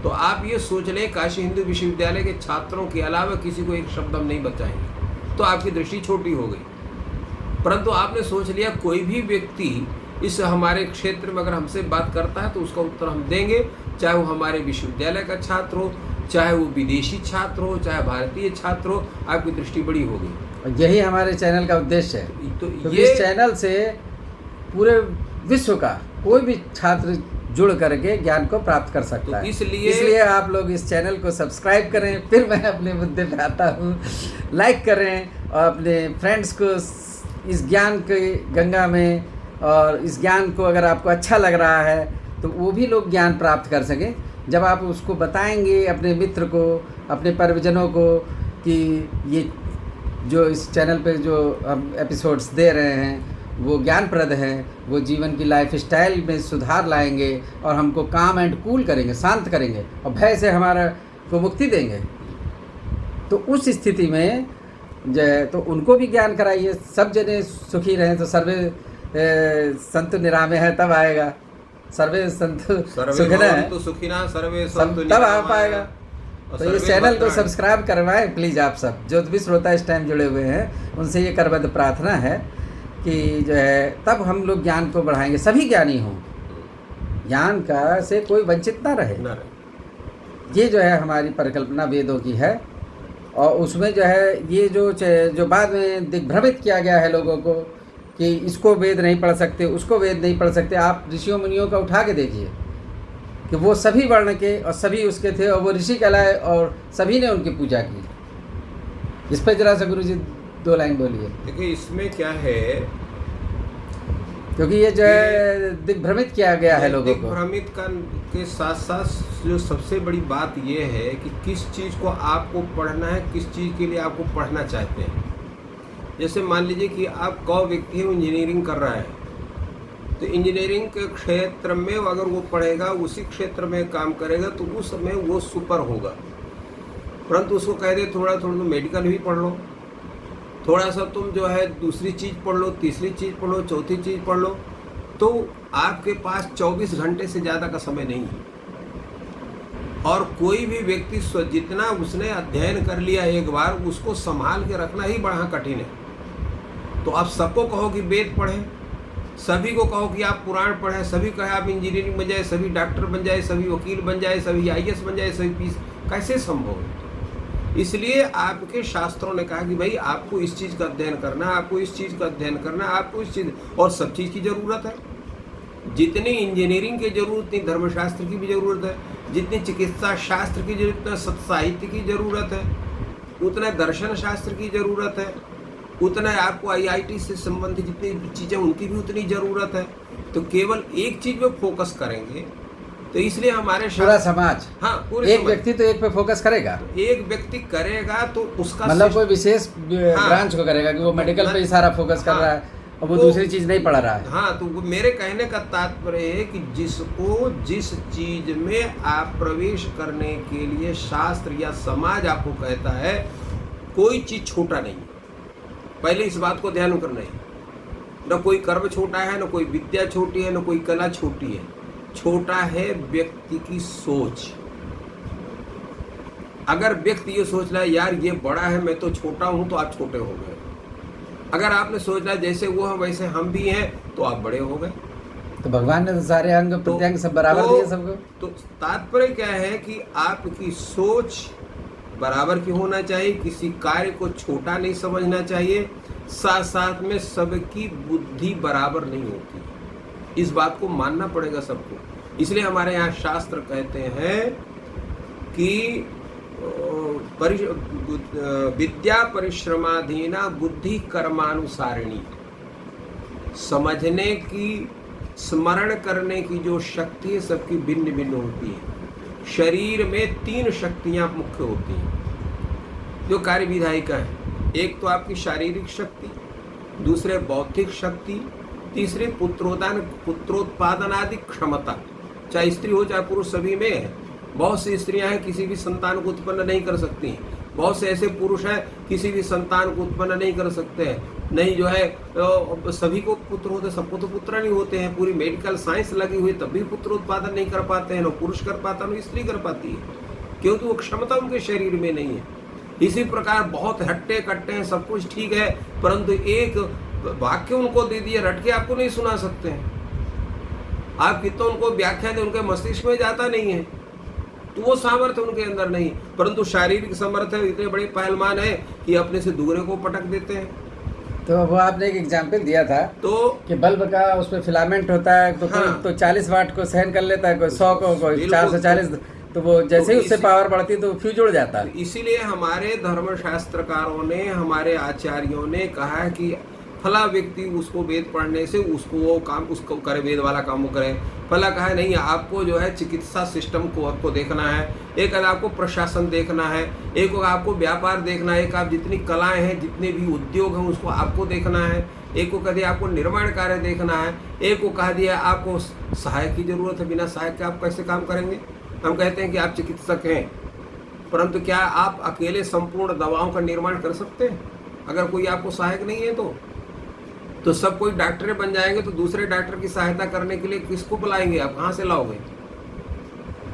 तो आप ये सोच लें काशी हिंदू विश्वविद्यालय के छात्रों के अलावा किसी को एक शब्द हम नहीं बचाएंगे, तो आपकी दृष्टि छोटी हो गई। परंतु आपने सोच लिया कोई भी व्यक्ति इस हमारे क्षेत्र में अगर हमसे बात करता है तो उसका उत्तर हम देंगे, चाहे वो हमारे विश्वविद्यालय का छात्र हो, चाहे वो विदेशी छात्र हो, चाहे भारतीय छात्र हो, आपकी दृष्टि बड़ी होगी। यही हमारे चैनल का उद्देश्य है। तो ये इस चैनल से पूरे विश्व का कोई भी छात्र जुड़ करके ज्ञान को प्राप्त कर सकता है। इसलिए आप लोग इस चैनल को सब्सक्राइब करें। फिर मैं अपने मुद्दे पे आता हूँ, लाइक करें और अपने फ्रेंड्स को इस ज्ञान के गंगा में, और इस ज्ञान को अगर आपको अच्छा लग रहा है तो वो भी लोग ज्ञान प्राप्त कर सकें। जब आप उसको बताएंगे अपने मित्र को, अपने परिजनों को कि ये जो इस चैनल पे जो हम एपिसोड्स दे रहे हैं वो ज्ञानप्रद हैं, वो जीवन की लाइफ स्टाइल में सुधार लाएंगे और हमको काम एंड कूल करेंगे, शांत करेंगे और भय से हमारा को मुक्ति देंगे, तो उस स्थिति में तो उनको भी ज्ञान कराइए। सब जने सुखी रहें तो सर्वे संतु निरामे है तब आएगा। सर्वे संतु सुखिना है तो सुखिना सर्वे तब आ पाएगा। तो ये चैनल को सब्सक्राइब करवाएं प्लीज़। आप सब जो भी श्रोता इस टाइम जुड़े हुए हैं उनसे ये करबद्ध प्रार्थना है कि जो है तब हम लोग ज्ञान को बढ़ाएंगे, सभी ज्ञानी हों, ज्ञान का से कोई वंचित ना रहे। ये जो है हमारी परिकल्पना वेदों की है। और उसमें जो है ये जो बाद में दिग्भ्रमित किया गया है लोगों को कि इसको वेद नहीं पढ़ सकते, उसको वेद नहीं पढ़ सकते, आप ऋषियों मुनियों का उठा के देखिए कि वो सभी वर्ण के और सभी उसके थे और वो ऋषि कहलाए और सभी ने उनकी पूजा की। इस पर जरा सा गुरु जी 2 लाइन बोलिए। देखिए इसमें क्या है, क्योंकि ये जो है दिग्भ्रमित किया गया है लोगों को। दिग्भ्रमित के साथ साथ जो सबसे बड़ी बात ये है कि किस चीज़ को आपको पढ़ना है, किस चीज़ के लिए आपको पढ़ना चाहते हैं। जैसे मान लीजिए कि आप कौ व्यक्ति है इंजीनियरिंग कर रहा है, तो इंजीनियरिंग के क्षेत्र में अगर वो पढ़ेगा, उसी क्षेत्र में काम करेगा तो उस समय वो सुपर होगा। परंतु उसको कह दे थोड़ा थोड़ा तो मेडिकल भी पढ़ लो, थोड़ा सा तुम जो है दूसरी चीज़ पढ़ लो, तीसरी चीज़ पढ़ लो, चौथी चीज़ पढ़ लो, तो आपके पास 24 घंटे से ज़्यादा का समय नहीं है। और कोई भी व्यक्ति जितना उसने अध्ययन कर लिया एक बार, उसको संभाल के रखना ही बड़ा कठिन है। तो आप सबको कहो कि वेद पढ़ें, सभी को कहो कि आप पुराण पढ़ें, सभी कहे आप इंजीनियरिंग बन जाए, सभी डॉक्टर बन जाए, सभी वकील बन जाए, सभी IAS बन जाए, सभी पीस, कैसे संभव है? इसलिए आपके शास्त्रों ने कहा कि भाई आपको इस चीज़ का अध्ययन करना, आपको इस चीज़ का अध्ययन करना, आपको इस चीज़, और सब चीज़ की ज़रूरत है। जितनी इंजीनियरिंग की जरूरत, उतनी धर्मशास्त्र की भी ज़रूरत है, जितनी चिकित्सा शास्त्र की जरूरत, उतना सत्साहित्य की ज़रूरत है, उतना दर्शन शास्त्र की ज़रूरत है, उतना आपको IIT से संबंधित जितनी चीज़ें उनकी भी उतनी ज़रूरत है। तो केवल एक चीज़ पे फोकस करेंगे तो इसलिए हमारे पूरा समाज, हाँ पूरे एक व्यक्ति तो एक पे फोकस करेगा, एक व्यक्ति करेगा तो उसका मतलब कोई विशेष ब्रांच को करेगा कि वो मेडिकल पे ही सारा फोकस कर रहा है और वो दूसरी चीज़ नहीं पढ़ रहा है। हाँ, तो मेरे कहने का तात्पर्य है कि जिसको जिस चीज़ में आप प्रवेश करने के लिए शास्त्र या समाज आपको कहता है, कोई चीज़ छोटा नहीं। पहले इस बात को ध्यान करना है, न कोई कर्म छोटा है, न कोई विद्या छोटी है, न कोई कला छोटी है। छोटा है व्यक्ति की सोच। अगर व्यक्ति ये सोच रहा है यार ये बड़ा है मैं तो छोटा हूं, तो आप छोटे हो गए। अगर आपने सोच रहा जैसे वो है वैसे हम भी हैं, तो आप बड़े हो गए। तो भगवान ने तो सारे अंग प्रत्यंग सब बराबर दिए सबको। तो तात्पर्य क्या है कि आपकी सोच बराबर की होना चाहिए, किसी कार्य को छोटा नहीं समझना चाहिए, साथ साथ में सबकी बुद्धि बराबर नहीं होती। इस बात को मानना पड़ेगा सबको। इसलिए हमारे यहाँ शास्त्र कहते हैं कि विद्या परिश्रमाधीना बुद्धि कर्मानुसारिणी। समझने की, स्मरण करने की जो शक्ति है सबकी भिन्न भिन्न होती है। शरीर में 3 शक्तियाँ मुख्य होती हैं जो कार्य विधायिका है। एक तो आपकी शारीरिक शक्ति, दूसरे बौद्धिक शक्ति, तीसरे पुत्रोत्पादन आदि क्षमता। चाहे स्त्री हो चाहे पुरुष, सभी में है। बहुत सी स्त्रियां हैं किसी भी संतान को उत्पन्न नहीं कर सकती, बहुत से ऐसे पुरुष हैं किसी भी संतान को उत्पन्न नहीं कर सकते हैं, नहीं जो है सभी को पुत्र होते, सबको तो पुत्र नहीं होते हैं, पूरी मेडिकल साइंस लगी हुई तब भी पुत्र उत्पादन नहीं कर पाते हैं, न पुरुष कर पाता न स्त्री कर पाती है, क्योंकि वो क्षमता उनके शरीर में नहीं है। इसी प्रकार बहुत हट्टे कट्टे हैं, सब कुछ ठीक है, परंतु एक वाक्य उनको दे दिए रट के आपको नहीं सुना सकते हैं, आप कितना उनको व्याख्या दें उनके मस्तिष्क में जाता नहीं है, तो वो सामर्थ्य उनके अंदर नहीं। परंतु शारीरिक सामर्थ्य इतने बड़े पहलवान है कि अपने से दूसरे को पटक देते हैं। तो वो आपने एक एग्जाम्पल दिया था तो कि बल्ब का उसमें फिलामेंट होता है, तो हाँ। कोई तो 40 वाट को सहन कर लेता है, कोई 100 को, कोई बिल्कुल। 440, तो वो जैसे ही तो उससे पावर बढ़ती है तो फ्यूज उड़ जाता है। इसीलिए हमारे धर्मशास्त्रकारों ने, हमारे आचार्यों ने कहा है कि फला व्यक्ति उसको वेद पढ़ने से उसको वो काम उसको करे, वेद वाला काम वो करे। फला कहा नहीं, आपको जो है चिकित्सा सिस्टम को आपको देखना है, एक आपको प्रशासन देखना है, एक आपको व्यापार देखना है, एक आप जितनी कलाएं हैं, जितने भी उद्योग हैं उसको आपको देखना है, एक को कह दिया आपको निर्माण कार्य देखना है, एक को कह दिया आपको सहायक की जरूरत है, बिना सहायक के आप कैसे काम करेंगे। हम कहते हैं कि आप चिकित्सक हैं, परंतु क्या आप अकेले संपूर्ण दवाओं का निर्माण कर सकते हैं? अगर कोई आपको सहायक नहीं है तो सब कोई डॉक्टर बन जाएंगे, तो दूसरे डॉक्टर की सहायता करने के लिए किसको बुलाएंगे, आप कहाँ से लाओगे?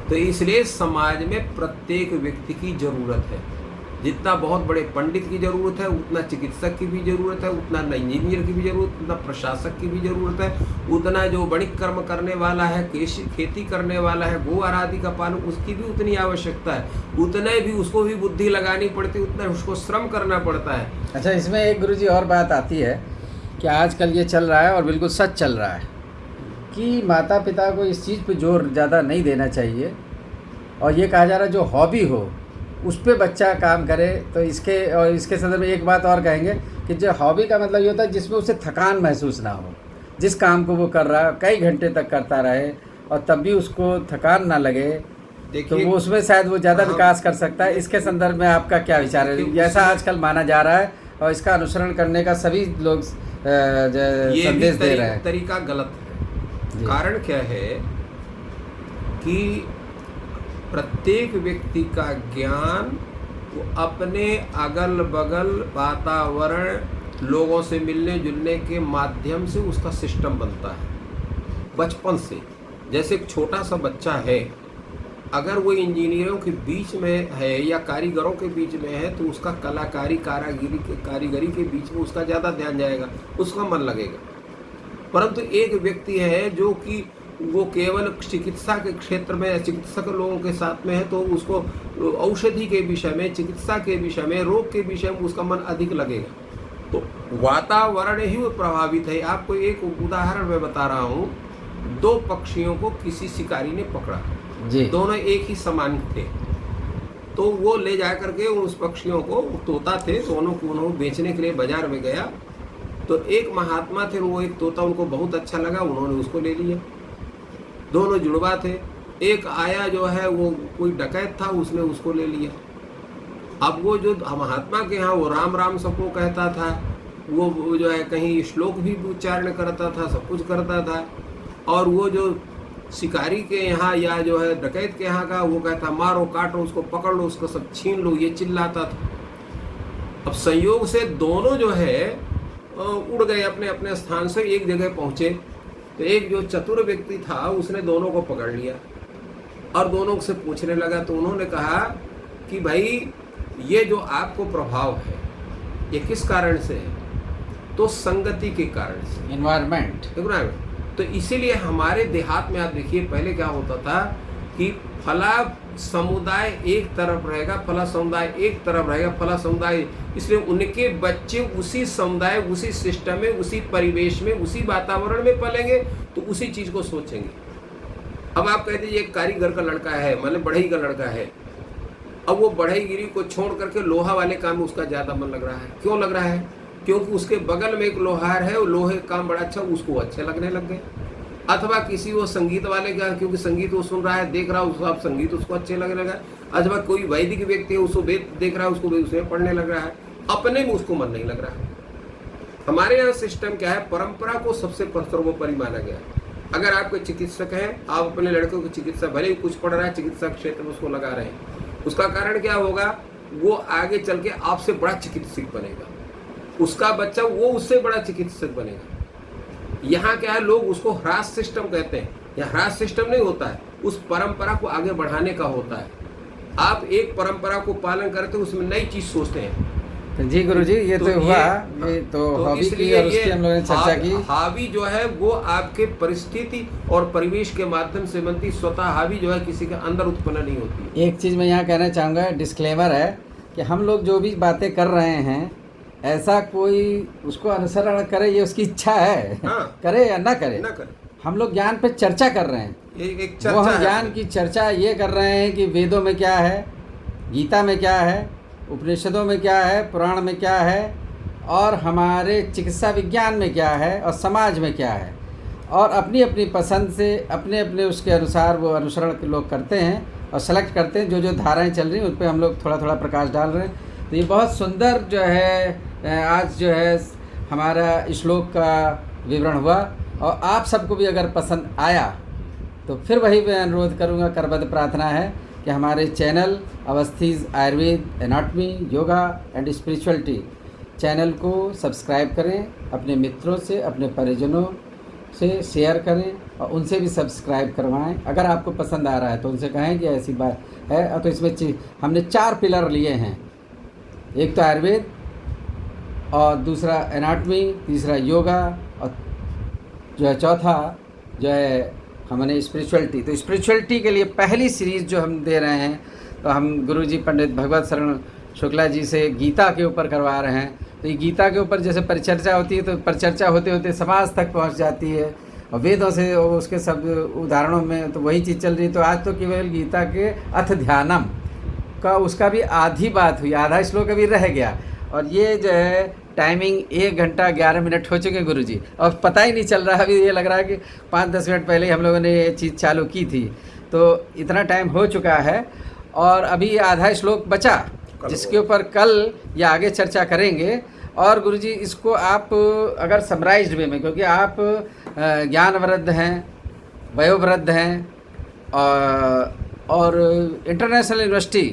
तो इसलिए समाज में प्रत्येक व्यक्ति की जरूरत है, जितना बहुत बड़े पंडित की जरूरत है उतना चिकित्सक की भी जरूरत है, उतना इंजीनियर की भी जरूरत, उतना प्रशासक की भी जरूरत है, उतना जो वणिक कर्म करने वाला है, खेती करने वाला है, गो आदि का पालन, उसकी भी उतनी आवश्यकता है, उतने भी उसको भी बुद्धि लगानी पड़ती है, उतना उसको श्रम करना पड़ता है। अच्छा, इसमें एक गुरुजी और बात आती है कि आजकल ये चल रहा है और बिल्कुल सच चल रहा है कि माता पिता को इस चीज़ पे जोर ज़्यादा नहीं देना चाहिए, और ये कहा जा रहा है जो हॉबी हो उस पर बच्चा काम करे। तो इसके संदर्भ में एक बात और कहेंगे कि जो हॉबी का मतलब ये होता है जिसमें उसे थकान महसूस ना हो, जिस काम को वो कर रहा है कई घंटे तक करता रहे और तब भी उसको थकान ना लगे, तो वो उसमें शायद वो ज़्यादा विकास कर सकता है। इसके संदर्भ में आपका क्या विचार है? ऐसा आजकल माना जा रहा है और इसका अनुसरण करने का सभी लोग संदेश दे रहे हैं। तरीका गलत है। कारण क्या है कि प्रत्येक व्यक्ति का ज्ञान वो अपने अगल बगल वातावरण, लोगों से मिलने जुलने के माध्यम से उसका सिस्टम बनता है बचपन से। जैसे एक छोटा सा बच्चा है, अगर वो इंजीनियरों के बीच में है या कारीगरों के बीच में है तो उसका कारीगरी के बीच में उसका ज़्यादा ध्यान जाएगा, उसका मन लगेगा। परंतु एक व्यक्ति है जो कि वो केवल चिकित्सा के क्षेत्र में, चिकित्सक लोगों के साथ में है, तो उसको औषधि के विषय में, चिकित्सा के विषय में, रोग के विषय में उसका मन अधिक लगेगा। तो वातावरण ही वो प्रभावित है। आपको एक उदाहरण मैं बता रहा हूँ। 2 पक्षियों को किसी शिकारी ने पकड़ा जी। दोनों एक ही समान थे, तो वो ले जा करके उस पक्षियों को, तोता थे, दोनों को उन्होंने बेचने के लिए बाजार में गया। तो एक महात्मा थे, वो एक तोता उनको बहुत अच्छा लगा, उन्होंने उसको ले लिया। दोनों जुड़वा थे। एक आया जो है वो कोई डकैत था, उसने उसको ले लिया। अब वो जो महात्मा के यहाँ वो राम राम सबको कहता था, वो जो है कहीं श्लोक भी उच्चारण करता था, सब कुछ करता था। और वो जो शिकारी के यहाँ या जो है डकैत के यहाँ का, वो कहता मारो काटो उसको, पकड़ लो उसको, सब छीन लो, ये चिल्लाता था। अब संयोग से दोनों जो है उड़ गए अपने अपने स्थान से, एक जगह पहुँचे। तो एक जो चतुर व्यक्ति था उसने दोनों को पकड़ लिया और दोनों से पूछने लगा। तो उन्होंने कहा कि भाई ये जो आपको प्रभाव है ये किस कारण से है? तो संगति के कारण से, एनवायरमेंट। तो इसीलिए हमारे देहात में आप देखिए पहले क्या होता था कि फला समुदाय एक तरफ रहेगा, फला समुदाय एक तरफ रहेगा, फला समुदाय, इसलिए उनके बच्चे उसी समुदाय, उसी सिस्टम में, उसी परिवेश में, उसी वातावरण में पलेंगे, तो उसी चीज को सोचेंगे। अब आप कह दीजिए एक कारीगर का लड़का है, मतलब बढ़ई का लड़का है, अब वो बढ़ईगिरी को छोड़ करके लोहा वाले काम में उसका ज्यादा मन लग रहा है। क्यों लग रहा है? क्योंकि उसके बगल में एक लोहार है, वो लोहे का काम बड़ा अच्छा, उसको अच्छे लगने लग गए। अथवा किसी वो संगीत वाले का, क्योंकि संगीत वो सुन रहा है, देख रहा है, उसको आप संगीत उसको अच्छे लगने लगा। अथवा कोई वैदिक व्यक्ति है, उसको वेद देख रहा है, उसको उसमें पढ़ने लग रहा है, अपने में उसको मन नहीं लग रहा है। हमारे यहाँ सिस्टम क्या है, परंपरा को सबसे सर्वोपरि माना गया। अगर आपके चिकित्सक हैं, आप अपने लड़कों की चिकित्सा, भले ही कुछ पढ़ रहा है, चिकित्सा क्षेत्र में उसको लगा रहे हैं, उसका कारण क्या होगा? वो आगे चल के आपसे बड़ा चिकित्सक बनेगा, उसका बच्चा वो उससे बड़ा चिकित्सक बनेगा। यहाँ क्या है, लोग उसको ह्रास सिस्टम कहते हैं। यह ह्रास सिस्टम नहीं होता है, उस परंपरा को आगे बढ़ाने का होता है। आप एक परंपरा को पालन करते हो, उसमें नई चीज सोचते हैं। तो जी गुरुजी, ये तो हुआ, ये तो हॉबी की और उसकी हम लोगों ने चर्चा की। हॉबी जो है वो आपके परिस्थिति और परिवेश के माध्यम से बनती, स्वतः हॉबी जो है किसी के अंदर उत्पन्न नहीं होती। एक चीज़ मैं यहाँ कहना चाहूँगा, डिस्क्लेमर है कि हम लोग जो भी बातें कर रहे हैं, ऐसा कोई उसको अनुसरण करे ये उसकी इच्छा है। हाँ। करे या ना करे, ना करे, हम लोग ज्ञान पे चर्चा कर रहे हैं। एक वो चर्चा हम है। ज्ञान की चर्चा ये कर रहे हैं कि वेदों में क्या है, गीता में क्या है, उपनिषदों में क्या है, पुराण में क्या है, और हमारे चिकित्सा विज्ञान में क्या है, और समाज में क्या है। और अपनी अपनी पसंद से अपने अपने उसके अनुसार वो अनुसरण के लोग करते हैं और सेलेक्ट करते हैं। जो जो धाराएं चल रही हैं उन पर हम लोग थोड़ा थोड़ा प्रकाश डाल रहे हैं। तो ये बहुत सुंदर जो है आज जो है हमारा श्लोक का विवरण हुआ, और आप सबको भी अगर पसंद आया तो फिर वही मैं अनुरोध करूँगा, करबद्ध प्रार्थना है कि हमारे channel Awasthi's Ayurveda, anatomy, yoga and spirituality channel को सब्सक्राइब करें, अपने मित्रों से, अपने परिजनों से शेयर करें और उनसे भी सब्सक्राइब करवाएं। अगर आपको पसंद आ रहा है तो उनसे कहें कि ऐसी बात है। तो इसमें हमने 4 पिलर लिए हैं, एक तो आयुर्वेद, और दूसरा एनाटमी, तीसरा योगा, और जो है चौथा जो है हमने स्पिरिचुअलिटी। तो स्पिरिचुअलिटी के लिए पहली सीरीज़ जो हम दे रहे हैं, तो हम गुरुजी पंडित भगवत शरण शुक्ला जी से गीता के ऊपर करवा रहे हैं। तो ये गीता के ऊपर जैसे परिचर्चा होती है, तो परिचर्चा होते होते समाज तक पहुंच जाती है, और वेदों से उसके सब उदाहरणों में तो वही चीज़ चल रही। तो आज तो केवल गीता के अथ ध्यानम का उसका भी आधी बात हुई, आधा श्लोक अभी रह गया। और ये जो है टाइमिंग 1 घंटा 11 मिनट हो चुके हैं गुरुजी, और पता ही नहीं चल रहा। अभी ये लग रहा है कि 5-10 मिनट पहले ही हम लोगों ने ये चीज़ चालू की थी। तो इतना टाइम हो चुका है, और अभी आधा श्लोक बचा जिसके ऊपर कल या आगे चर्चा करेंगे। और गुरुजी इसको आप अगर समराइज्ड वे में, क्योंकि आप ज्ञानवृद्ध हैं, वयोवृद्ध हैं, और इंटरनेशनल यूनिवर्सिटी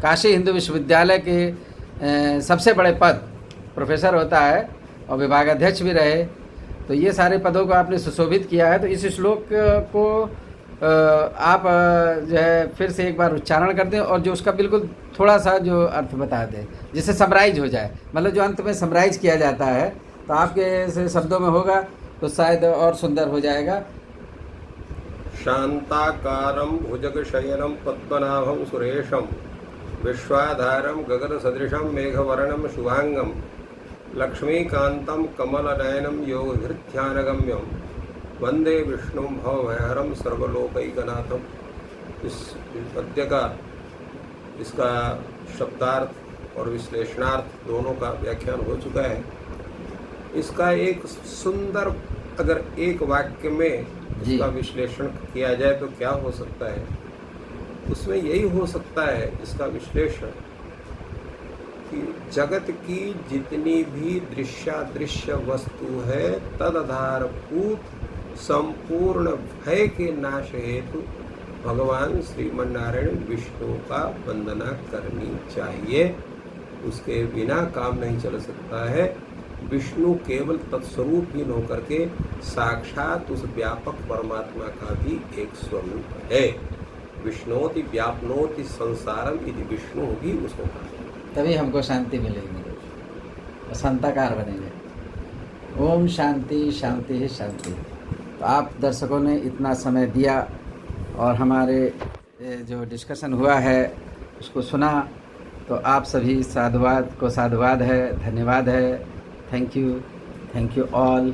काशी हिंदू विश्वविद्यालय के सबसे बड़े पद प्रोफेसर होता है और विभागाध्यक्ष भी रहे, तो ये सारे पदों को आपने सुशोभित किया है। तो इस श्लोक को आप जो है फिर से एक बार उच्चारण कर दें, और जो उसका बिल्कुल थोड़ा सा जो अर्थ बता दें, जिससे समराइज हो जाए, मतलब जो अंत में समराइज किया जाता है, तो आपके से शब्दों में होगा तो शायद और सुंदर हो जाएगा। शांताकारं भुजगशयनं पद्मनाभं सुरेशं विश्वाधारं गगनसदृशं मेघवर्णं शुभांगं लक्ष्मीकान्तं कमलनयनं योगधृध्यानगम्यं वंदे विष्णु भवभयहरं सर्वलोकैकनाथम। इस पद्य का इसका शब्दार्थ और विश्लेषणार्थ दोनों का व्याख्यान हो चुका है। इसका एक सुंदर, अगर एक वाक्य में इसका विश्लेषण किया जाए तो क्या हो सकता है, उसमें यही हो सकता है इसका विश्लेषण कि जगत की जितनी भी दृश्यादृश्य वस्तु है, तदधारभूत संपूर्ण भय के नाश हेतु भगवान श्रीमन्नारायण विष्णु का वंदना करनी चाहिए। उसके बिना काम नहीं चल सकता है। विष्णु केवल तत्स्वरूप ही होकर के साक्षात उस व्यापक परमात्मा का भी एक स्वरूप है। विष्णोति व्यापनोति संसारम यदि विष्णु भी उसको कहा, तभी हमको शांति मिलेगी और संताकार बनेंगे। ओम शांति शांति ही शांति। तो आप दर्शकों ने इतना समय दिया और हमारे जो डिस्कशन हुआ है उसको सुना, तो आप सभी साधुवाद को साधुवाद है, धन्यवाद है। Thank you all.